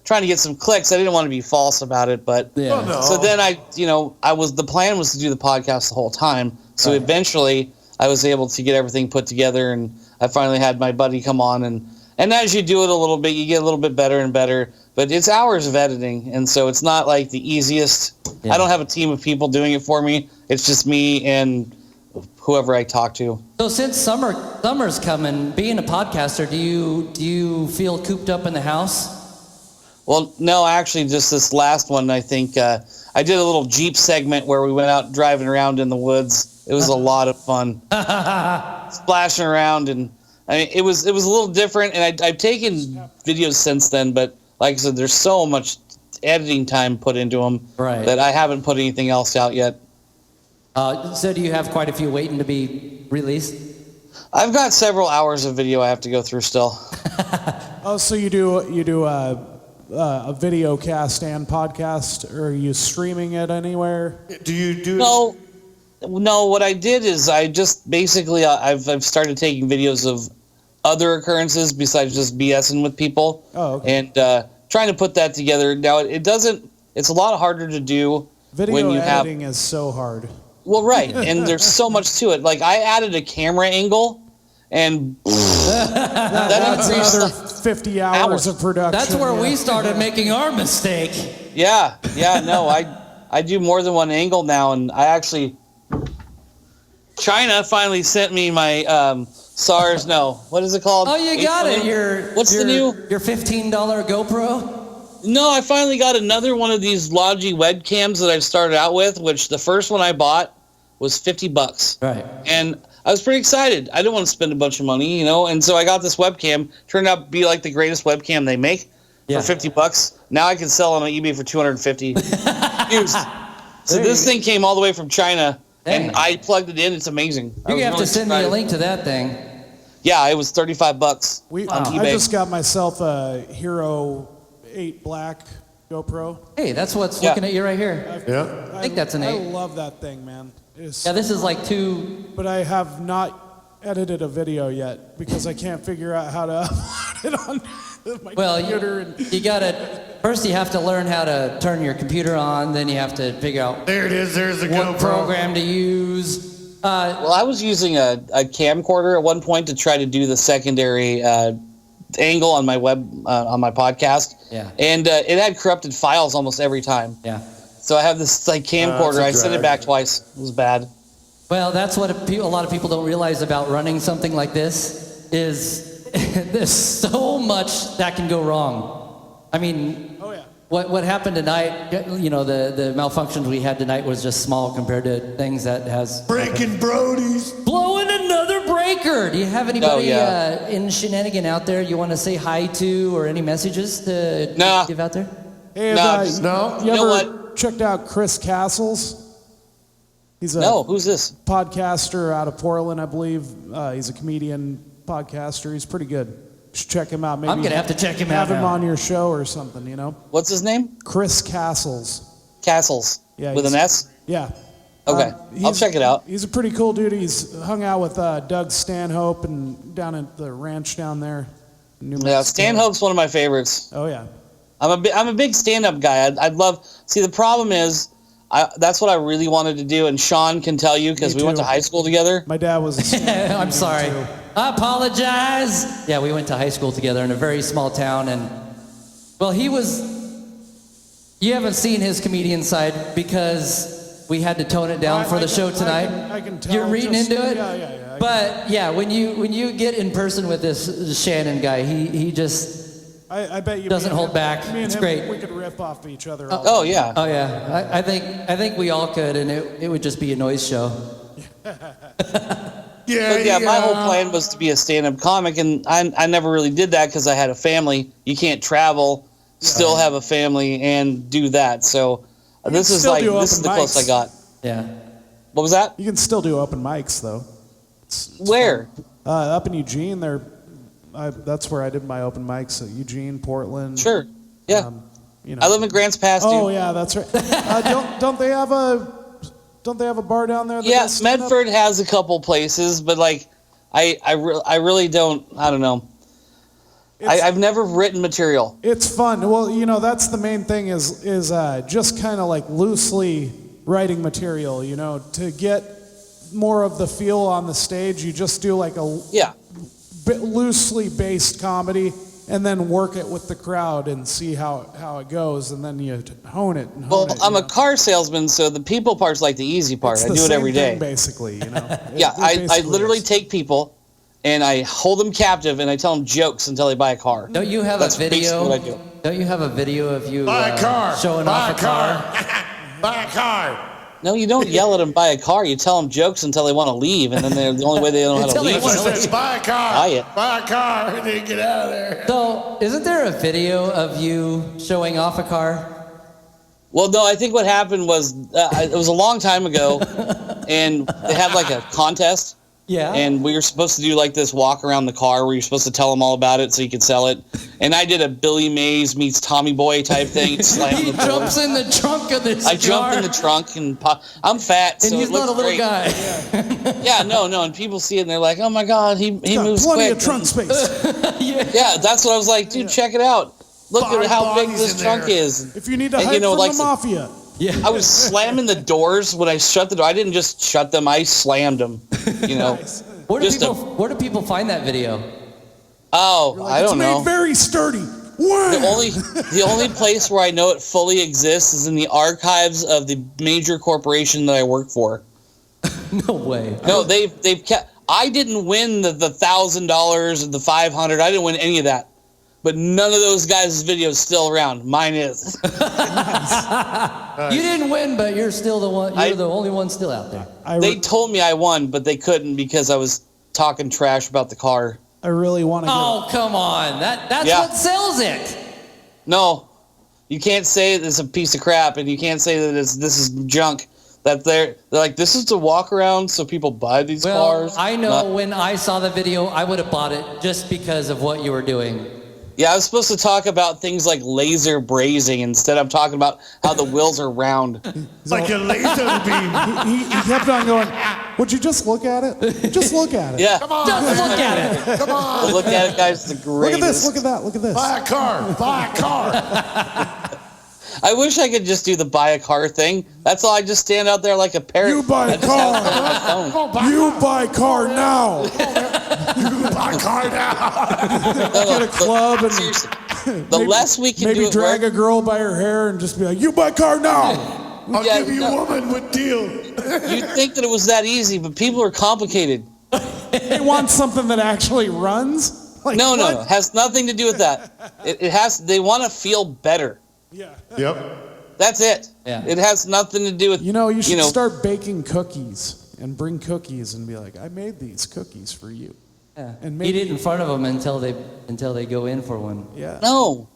trying to get some clicks. I didn't want to be false about it, but Yeah. Oh, no. so then the plan was to do the podcast the whole time. So eventually I was able to get everything put together, and I finally had my buddy come on, and as you do it a little bit, you get a little bit better and better, but it's hours of editing. And so it's not like the easiest. Yeah. I don't have a team of people doing it for me. It's just me and whoever I talk to. So since summer's coming, being a podcaster, do you feel cooped up in the house? Well, no, actually, just this last one, I think I did a little Jeep segment where we went out driving around in the woods. It was a lot of fun, splashing around, and I mean, it was a little different. And I've taken videos since then, but like I said, there's so much editing time put into them that I haven't put anything else out yet. So do you have quite a few waiting to be released? I've got several hours of video I have to go through still. Oh, so you do a video cast and podcast, or are you streaming it anywhere? Do you do? No. What I did is I just basically I've started taking videos of other occurrences besides just BSing with people. Oh, okay. And trying to put that together. Now it's a lot harder to do Video when you editing is so hard. Well, right, and there's so much to it. Like I added a camera angle, and That's another 50 hours of production. That's where we started making our mistake. Yeah, no, I do more than one angle now, and I actually China finally sent me my SARS. No, what is it called? Oh, you got it. Your $15 GoPro. No, I finally got another one of these Logi webcams that I've started out with, which the first one I bought was $50. Right. And I was pretty excited. I didn't want to spend a bunch of money, and so I got this webcam. Turned out to be like the greatest webcam they make for $50. Now I can sell on eBay for $250. Used. So this thing came all the way from China, and I plugged it in. It's amazing. You have to send me a link to that thing. Yeah, it was $35 on eBay. I just got myself a Hero 8 Black GoPro. Hey, that's what's looking at you right here. Yeah. I think that's an 8. I love that thing, man. Yeah, this is like 2. But I have not edited a video yet because I can't figure out how to upload it on my computer. You gotta, first you have to learn how to turn your computer on, then you have to figure out There it is. There's the what GoPro. program to use. Well, I was using a camcorder at one point to try to do the secondary angle on my on my podcast. Yeah. And it had corrupted files almost every time. Yeah. So I have this camcorder. I sent it back twice. It was bad. Well, that's what a lot of people don't realize about running something like this is there's so much that can go wrong. I mean, what happened tonight, the malfunctions we had tonight was just small compared to things that has... Breaking Brodies. Blowing another breaker. Do you have anybody in Shenanigan out there you want to say hi to or any messages to give out there? Hey, you ever checked out Chris Castles? He's who's this? Podcaster out of Portland, I believe. He's a comedian podcaster. He's pretty good. You should check him out. Maybe I'm going to have to check him out Have him now. on your show or something, What's his name? Chris Castles. Castles. Yeah, with an S? Yeah. Okay. I'll check it out. He's a pretty cool dude. He's hung out with Doug Stanhope and down at the ranch down there. New Mexico. Stanhope's one of my favorites. Oh, yeah. I'm a big stand-up guy. I'd love... See, the problem is, that's what I really wanted to do, and Sean can tell you because we went to high school together. My dad was a I'm sorry. I apologize. Yeah, we went to high school together in a very small town, and well, he was You haven't seen his comedian side because we had to tone it down for the show tonight. I can tell. You're reading into it. Yeah. But yeah, when you get in person with this Shannon guy, he just I bet you doesn't hold back. Me and It's him, great. We could riff off each other. Oh yeah. Oh yeah. I think we all could, and it would just be a noise show. Yeah, my whole plan was to be a stand-up comic, and I never really did that because I had a family. You can't travel, still have a family, and do that. So this is the closest I got. Yeah. What was that? You can still do open mics though. It's Where? Up in Eugene, that's where I did my open mics. Eugene, Portland. Sure. Yeah. I live in Grants Pass. Oh yeah, that's right. Don't they have a bar down there? Yeah, Medford has a couple places, but like, I really don't. I don't know. I've never written material. It's fun. Well, that's the main thing is just kind of like loosely writing material. To get more of the feel on the stage, you just do like a loosely based comedy, and then work it with the crowd and see how it goes, and then you hone it. I'm a car salesman, so the people part's like the easy part. I do it every day. Basically, Yeah, I literally take people, and I hold them captive, and I tell them jokes until they buy a car. Don't you have That's a video? basically what I do. Don't you have a video of you Buy a car. showing Buy off a car? Buy a car. No, you don't yell at them buy a car. You tell them jokes until they want to leave, and then they're the only way they know how to Until they leave. wanna Says, buy a car. Buy it. Buy a car, and then get out of there. So, isn't there a video of you showing off a car? Well, no, I think what happened was it was a long time ago, and they had like a contest. Yeah. And we were supposed to do like this walk around the car where you're supposed to tell them all about it so you could sell it. And I did a Billy Mays meets Tommy Boy type thing. He jumps in the trunk of this car. I jumped in the trunk and I'm fat, and so he's it looks not a little great. guy. Yeah, no, and people see it and they're like, "Oh my God, he moves plenty quick." of trunk space. Yeah, that's what I was like, dude. Check it out. Look at how big this trunk is. If you need to hide from the mafia. Yeah. I was slamming the doors when I shut the door. I didn't just shut them; I slammed them. Nice. Where do people find that video? Oh, I don't know. It's made very sturdy. The only place where I know it fully exists is in the archives of the major corporation that I work for. No way. No, they've kept. I didn't win the $1,000 and the $500. I didn't win any of that. But none of those guys' videos still around. Mine is. You didn't win, but you're still the one. You're the only one still out there. They told me I won, but they couldn't because I was talking trash about the car. I really want to. Oh, come on! That's what sells it. No, you can't say it's a piece of crap, and you can't say that this is junk. That they're like, this is to walk around so people buy these cars. I know when I saw the video, I would have bought it just because of what you were doing. Yeah, I was supposed to talk about things like laser brazing. Instead, I'm talking about how the wheels are round. Like a laser beam. He kept on going, would you just look at it? Just look at it. Yeah. Come on. Just look at it. Come on. Look at it, guys. It's the Look greatest. at this, look at that, look at this. Buy a car. Buy a car. I wish I could just do the buy a car thing. That's all. I just stand out there like a parrot. You buy a car. You buy a car now. You buy a car now. Get a club and the less we can do maybe it drag a girl by her hair and just be like, you buy a car now. I'll give you a woman with deal. You'd think that it was that easy, but people are complicated. They want something that actually runs? Like, No, what? it has nothing to do with that. It has. They want to feel better. Yeah. Yep. That's it. Yeah. It has nothing to do with. You should start baking cookies and bring cookies and be like, I made these cookies for you. Yeah. And Eat it in front of them until they go in for one. Yeah. No.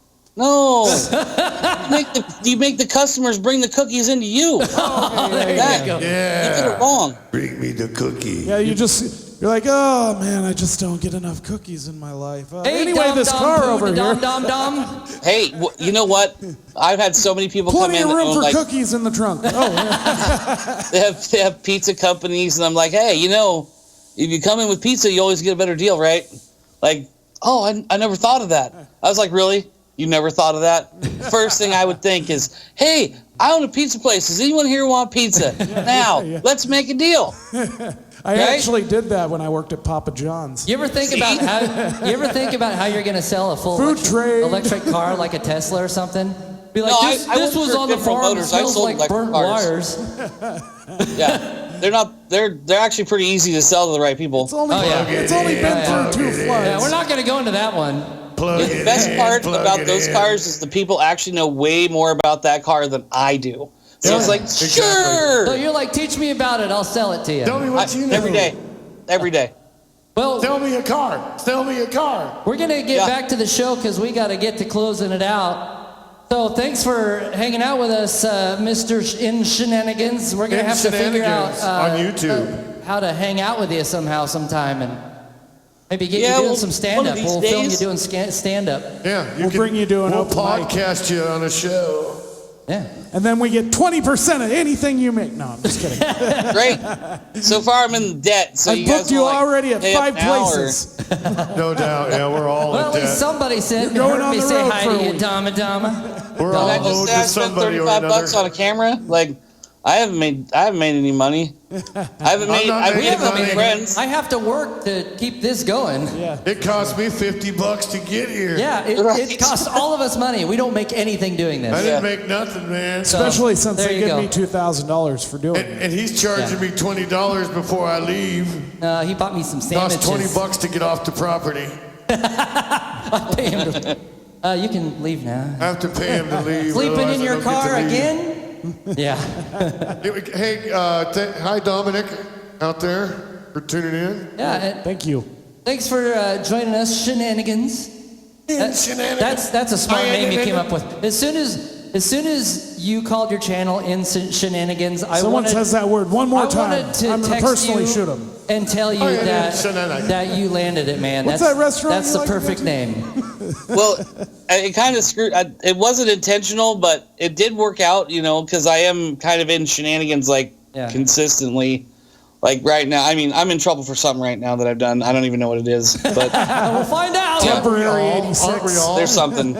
You make the customers bring the cookies into you. There you go. You did it wrong. Bring me the cookie. Yeah, you're like, oh man, I just don't get enough cookies in my life. Hey, anyway, this car over here. Hey, you know what? I've had so many people Plenty come of in that room own for like cookies in the trunk. Oh, yeah. they have pizza companies, and I'm like, hey, if you come in with pizza, you always get a better deal, right? Like, oh, I never thought of that. I was like, really? You never thought of that? First thing I would think is, hey, I own a pizza place. Does anyone here want pizza? Now, let's make a deal. I actually did that when I worked at Papa John's. You ever think about how you're going to sell a full Food trade. electric car like a Tesla or something? Be like, No, this, I this worked was for on the General farm. It Motors. I smells sold like electric burnt cars. wires. Yeah, they're not. They're actually pretty easy to sell to the right people. It's only been through 2 floods. Yeah, we're not going to go into that one. The best part about those cars is the people actually know way more about that car than I do. So it's like, sure. So you're like, teach me about it. I'll sell it to you. Tell me what you know. Every day. Well, sell me a car. Sell me a car. We're going to get back to the show because we got to get to closing it out. So thanks for hanging out with us, Mr. In Shenanigans. We're going to have to figure out on YouTube how to hang out with you sometime and maybe get you doing some stand-up. We'll film you doing stand-up. Yeah, we'll bring you to an open mic. Podcast you on a show. Yeah. And then we get 20% of anything you make. No, I'm just kidding. Great. So far, I'm in debt. So I you guys booked you already at 5 places. No doubt. Yeah, we're all well, in at least debt. somebody said, You're going heard on me the say road hi for a to you, week. Dama Dama. We're all I just owed said I to spent somebody or $35 on a camera. Like, I haven't made any money. I've made any friends. I have to work to keep this going. Yeah. It cost me $50 to get here. Yeah, it costs all of us money. We don't make anything doing this. I didn't make nothing, man. Especially since there they you give go. me $2,000 for doing it. And he's charging me $20 before I leave. He bought me some sandwiches. Cost $20 to get off the property. I'll pay him. You can leave now. I have to pay him to leave. Sleeping otherwise in I your don't get car to leave. again? Yeah. Hey, hi Dominic out there for tuning in. Yeah. Thank you. Thanks for joining us, Shenanigans. Shenanigans. That's a smart name you came up with. As soon as you called your channel in Shenanigans, Someone says that word one more time. I wanted to I'm gonna text personally you shoot him. and tell you that you landed it, man. What's that restaurant That's you the like to perfect go to? name. Well, it kind of screwed. It wasn't intentional, but it did work out, because I am kind of in Shenanigans consistently. Like right now, I mean, I'm in trouble for something right now that I've done. I don't even know what it is, but we'll find out. Temporary 86. There's something.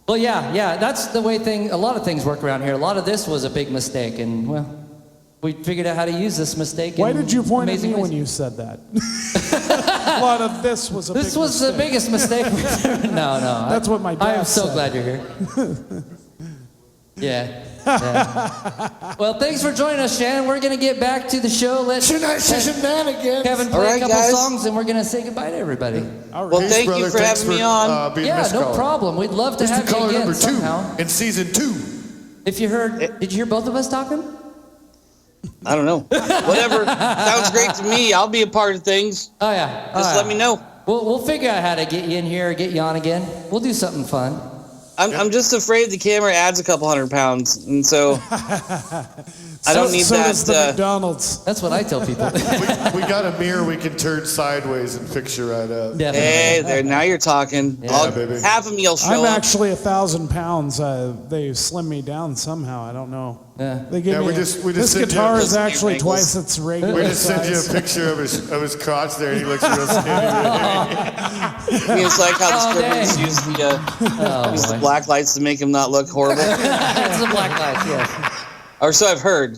Well, yeah, that's the way a lot of things work around here. A lot of this was a big mistake, and well, we figured out how to use this mistake. Why did you point at me ways. when you said that? A lot of this was a big This was mistake. the biggest mistake we've ever. No. That's what my dad I'm so said. glad you're here. Yeah. Well, thanks for joining us, Shannon. We're going to get back to the show. Let's Shenanigans. Kevin play All right, a couple guys. songs, and we're going to say goodbye to everybody. All right. Well, thank you for having me on. Yeah, no problem. We'd love to This is have you caller again number 2 somehow. in season 2. If you heard, did you hear both of us talking? I don't know. Whatever. Sounds great to me. I'll be a part of things. Oh yeah. Just let me know. We'll figure out how to get you in here or get you on again. We'll do something fun. I'm just afraid the camera adds a couple 100 pounds, and so I don't need so that. does the McDonald's. That's what I tell people. We got a mirror we can turn sideways and fix you right up. Definitely. Hey, there. Now you're talking. baby. Half of me will show I'm up. actually 1,000 pounds. They slimmed me down somehow. I don't know. Yeah. They give me we just this sent you guitar a- is actually Wrinkles. twice its regular We just sent you size. a picture of his crotch there, and he looks real skinny. It's like how the strippers dang. use the black lights to make him not look horrible. It's the black lights, yes. Or so I've heard.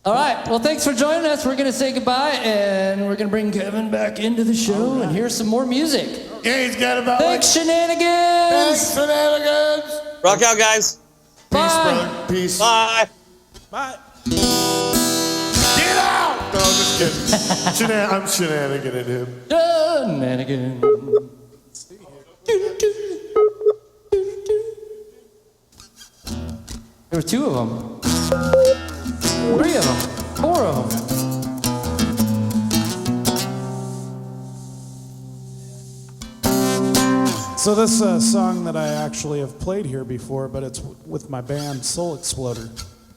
All right. Well, thanks for joining us. We're going to say goodbye, and we're going to bring Kevin back into the show and hear some more music. Yeah, he's got about Thanks, Shenanigans. Thanks, Shenanigans. Rock out, guys. Peace, Bye. brother. Peace. Bye. Bye. Get out! No, I'm just kidding. I'm shenaniganing him. Shenanigans. There were 2 of them. 3 of them. 4 of them. So this song that I actually have played here before, but it's with my band Soul Exploder.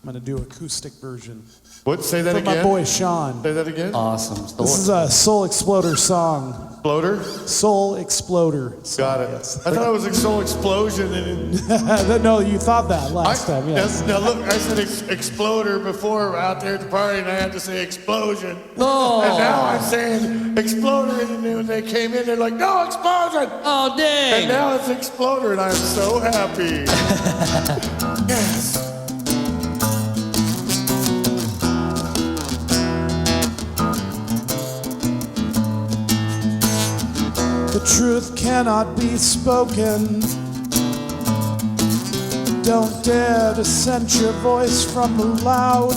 I'm going to do acoustic version. What? Say that For again. my boy Sean. Say that again. Awesome. This is a Soul Exploder song. Exploder? Soul Exploder. Got it. I thought it was a soul explosion. And No, you thought that last time, yes. Now look, I said exploder before out there at the party, and I had to say explosion. Oh. And now I'm saying exploder, and then when they came in, they're like, no, explosion! Oh, dang. And now it's exploder, and I'm so happy. Yes. The truth cannot be spoken. Don't dare to dissent your voice from the loud.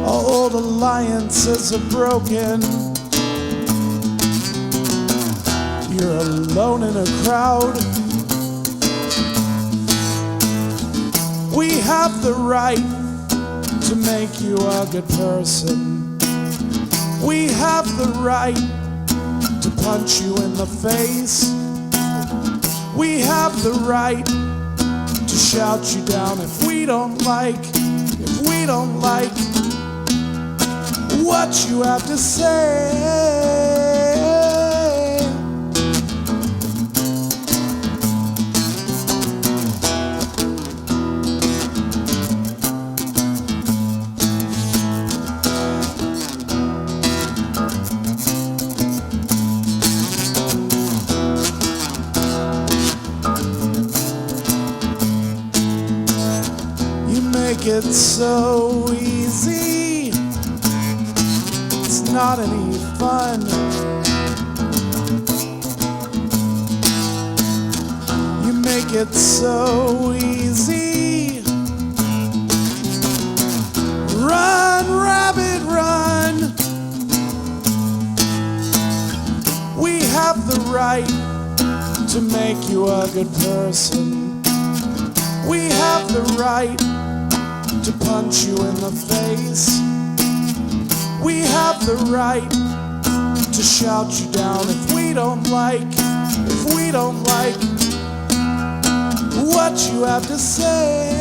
All old alliances are broken. You're alone in a crowd. We have the right to make you a good person. We have the right to punch you in the face. We have the right to shout you down if we don't like what you have to say. It's so easy, it's not any fun. You make it so easy. Run, rabbit, run. We have the right to make you a good person. We have the right to punch you in the face. We have the right to shout you down if we don't like what you have to say.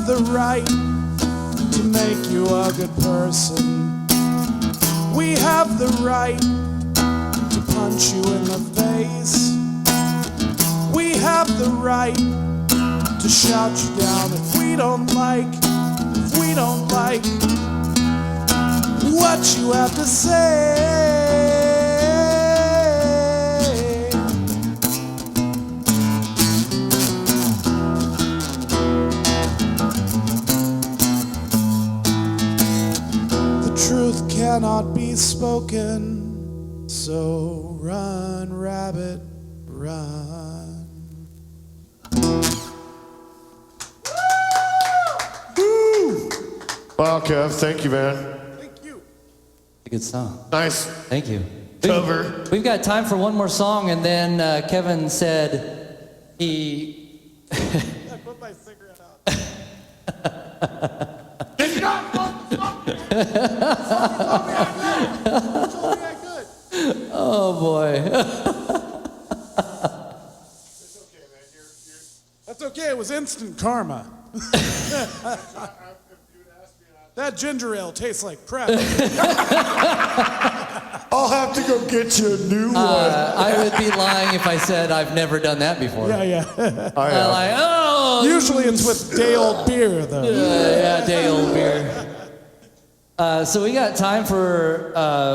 The right to make you a good person. We have the right to punch you in the face. We have the right to shout you down if we don't like what you have to say. Truth cannot be spoken, so run, rabbit, run. Woo! Wow, Kev, thank you, man. Thank you. A good song. Nice. Thank you. Cover. We've got time for one more song, and then Kevin said he... I put my cigarette out. Did not want to stop me. Oh boy. It's okay, man. That's okay, it was instant karma. That ginger ale tastes like crap. I'll have to go get you a new one. I would be lying if I said I've never done that before. Yeah. Like, oh. Usually it's with day old beer, though. Yeah, day old beer. So we got time for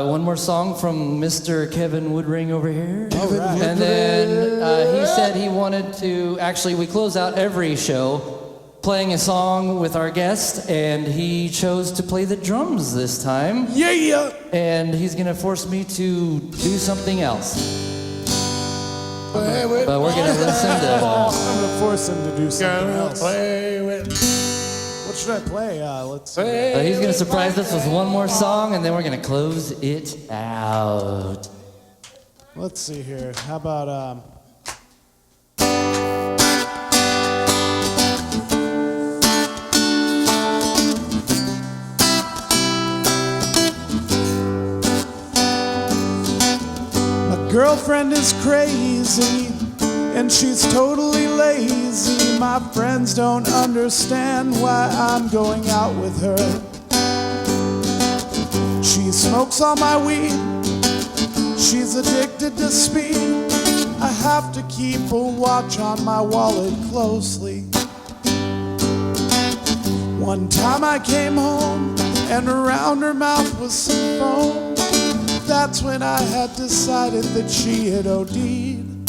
one more song from Mr. Kevin Woodring over here. All right. And then he said he wanted to, actually we close out every show playing a song with our guest, and he chose to play the drums this time. Yeah. And he's gonna force me to do something else. But we're gonna listen to... I'm gonna force him to do something else. What should I play? Let's see. He's gonna surprise us with one more song, and then we're gonna close it out. Let's see here. How about girlfriend is crazy, and she's totally lazy. My friends don't understand why I'm going out with her. She smokes all my weed, she's addicted to speed. I have to keep a watch on my wallet closely. One time I came home, and around her mouth was some foam. That's when I had decided that she had OD'd.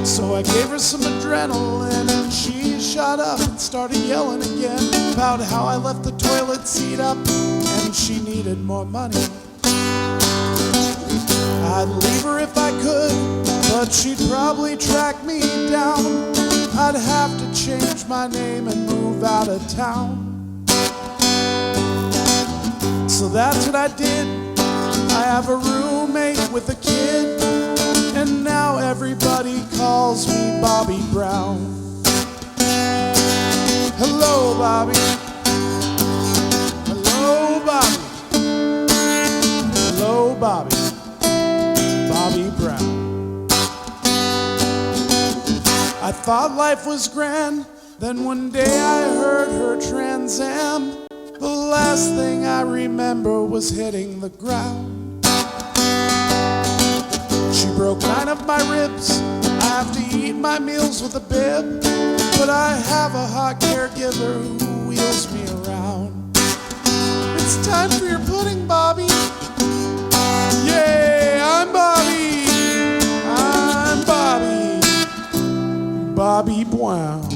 So I gave her some adrenaline, and she shot up and started yelling again about how I left the toilet seat up and she needed more money. I'd leave her if I could, but she'd probably track me down. I'd have to change my name and move out of town. So that's what I did. I have a roommate with a kid, and now everybody calls me Bobby Brown. Hello, Bobby. Hello, Bobby. Hello, Bobby. Bobby Brown. I thought life was grand, then one day I heard her Trans Am. The last thing I remember was hitting the ground. She broke 9 of my ribs. I have to eat my meals with a bib, but I have a hot caregiver who wheels me around. It's time for your pudding, Bobby. Yay, I'm Bobby. I'm Bobby. Bobby Brown.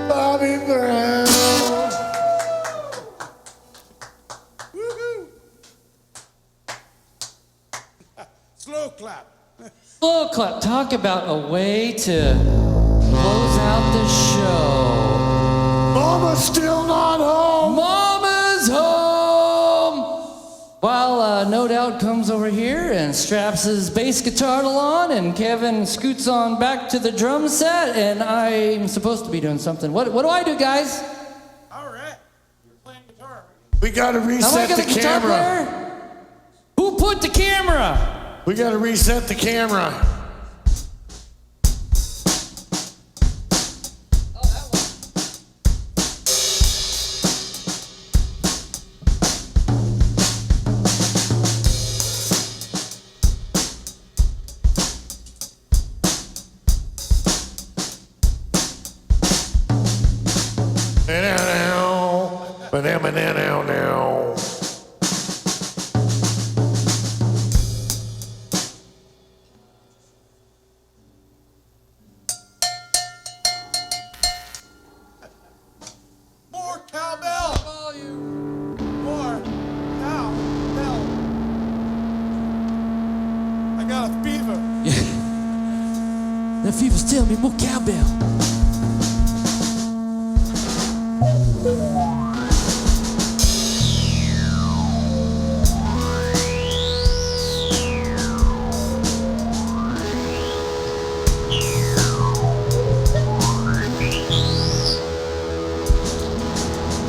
Bobby Brown. Slow clap. Slow clap. Talk about a way to close out the show. Mama's still not home. Mama's home. While No Doubt comes over here and straps his bass guitar on, and Kevin scoots on back to the drum set, and I'm supposed to be doing something. What do I do, guys? All right. You're playing guitar. We gotta reset the camera. Player? Who put the camera? We gotta reset the camera. Now. More cowbell. More cowbell. I got a fever. The fever's telling me more cowbell.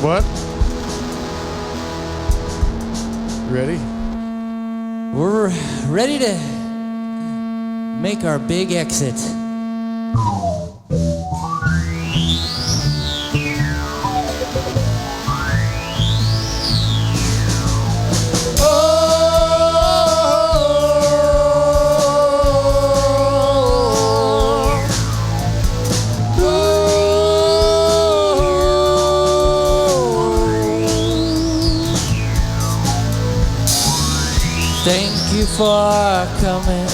What? Ready? We're ready to make our big exit. Thank you for coming.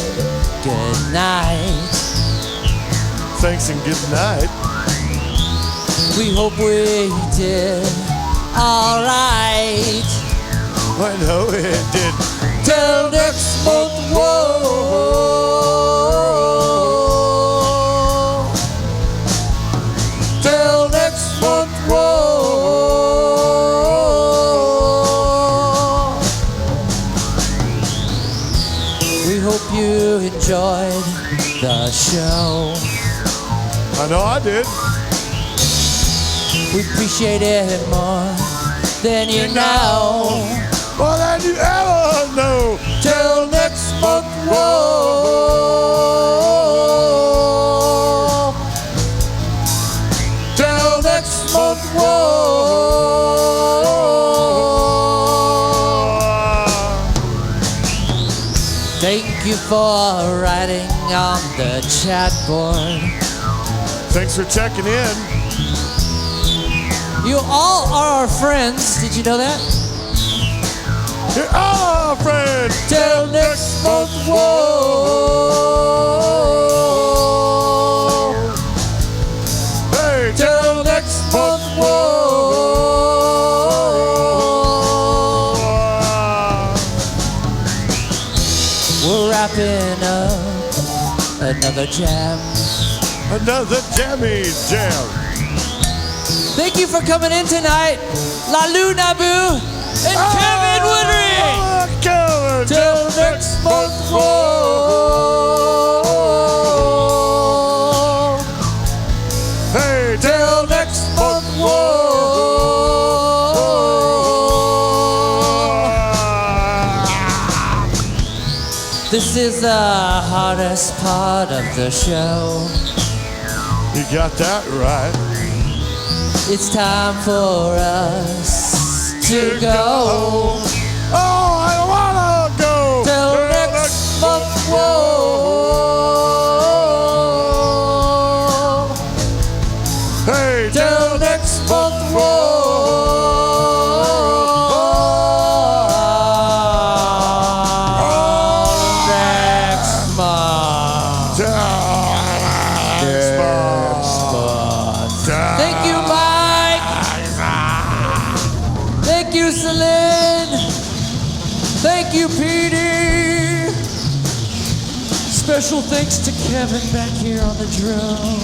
Good night. Thanks and good night. We hope we did all right. I know it did. Till next month, whoa. Till next month, whoa. We hope you enjoyed the show. I know I did. We appreciate it more than you know. More than you ever know. Till next next month, whoa. Till next month, whoa. Thank you for writing on the chat board. Thanks for checking in. You all are our friends. Did you know that? You're all our friends. Till next month, whoa. Hey, till next month, whoa. We're wrapping up another jam. Another jammy jam. Thank you for coming in tonight, Lalu Nabu and Kevin Woodring. Kevin, Till next month, whoa. Hey, till next month, whoa. This is the hardest part of the show. You got that right. It's time for us to go. Oh, I wanna go. Till next month, whoa. Hey, Till next month, whoa. Thank you, Mike. Thank you, Celine. Thank you, Petey. Special thanks to Kevin back here on the drum.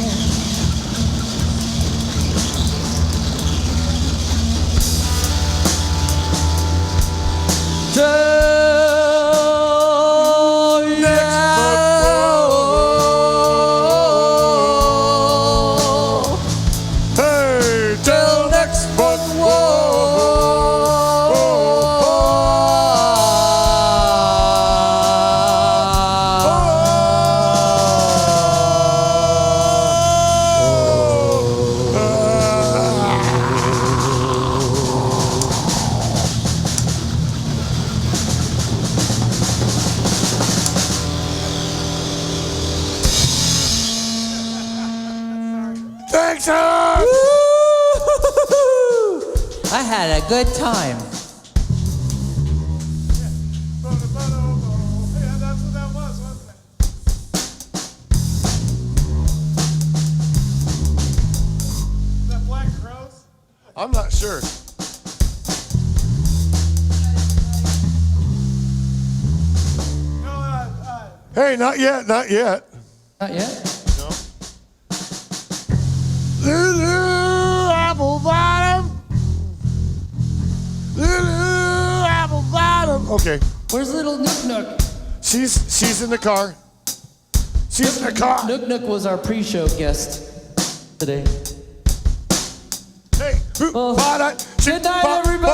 hey, till next month, Thanks, Alex. I had a good time. Yeah, that's what that was, wasn't it? Is that Black Crows? I'm not sure. No, Hey, not yet, not yet. Not yet? Lulu apple bottom. Lulu apple bottom. Okay, Where's little Nook Nook? she's in the car. She's in the car. Nook Nook was our pre-show guest today. Hey, Well, good night, everybody.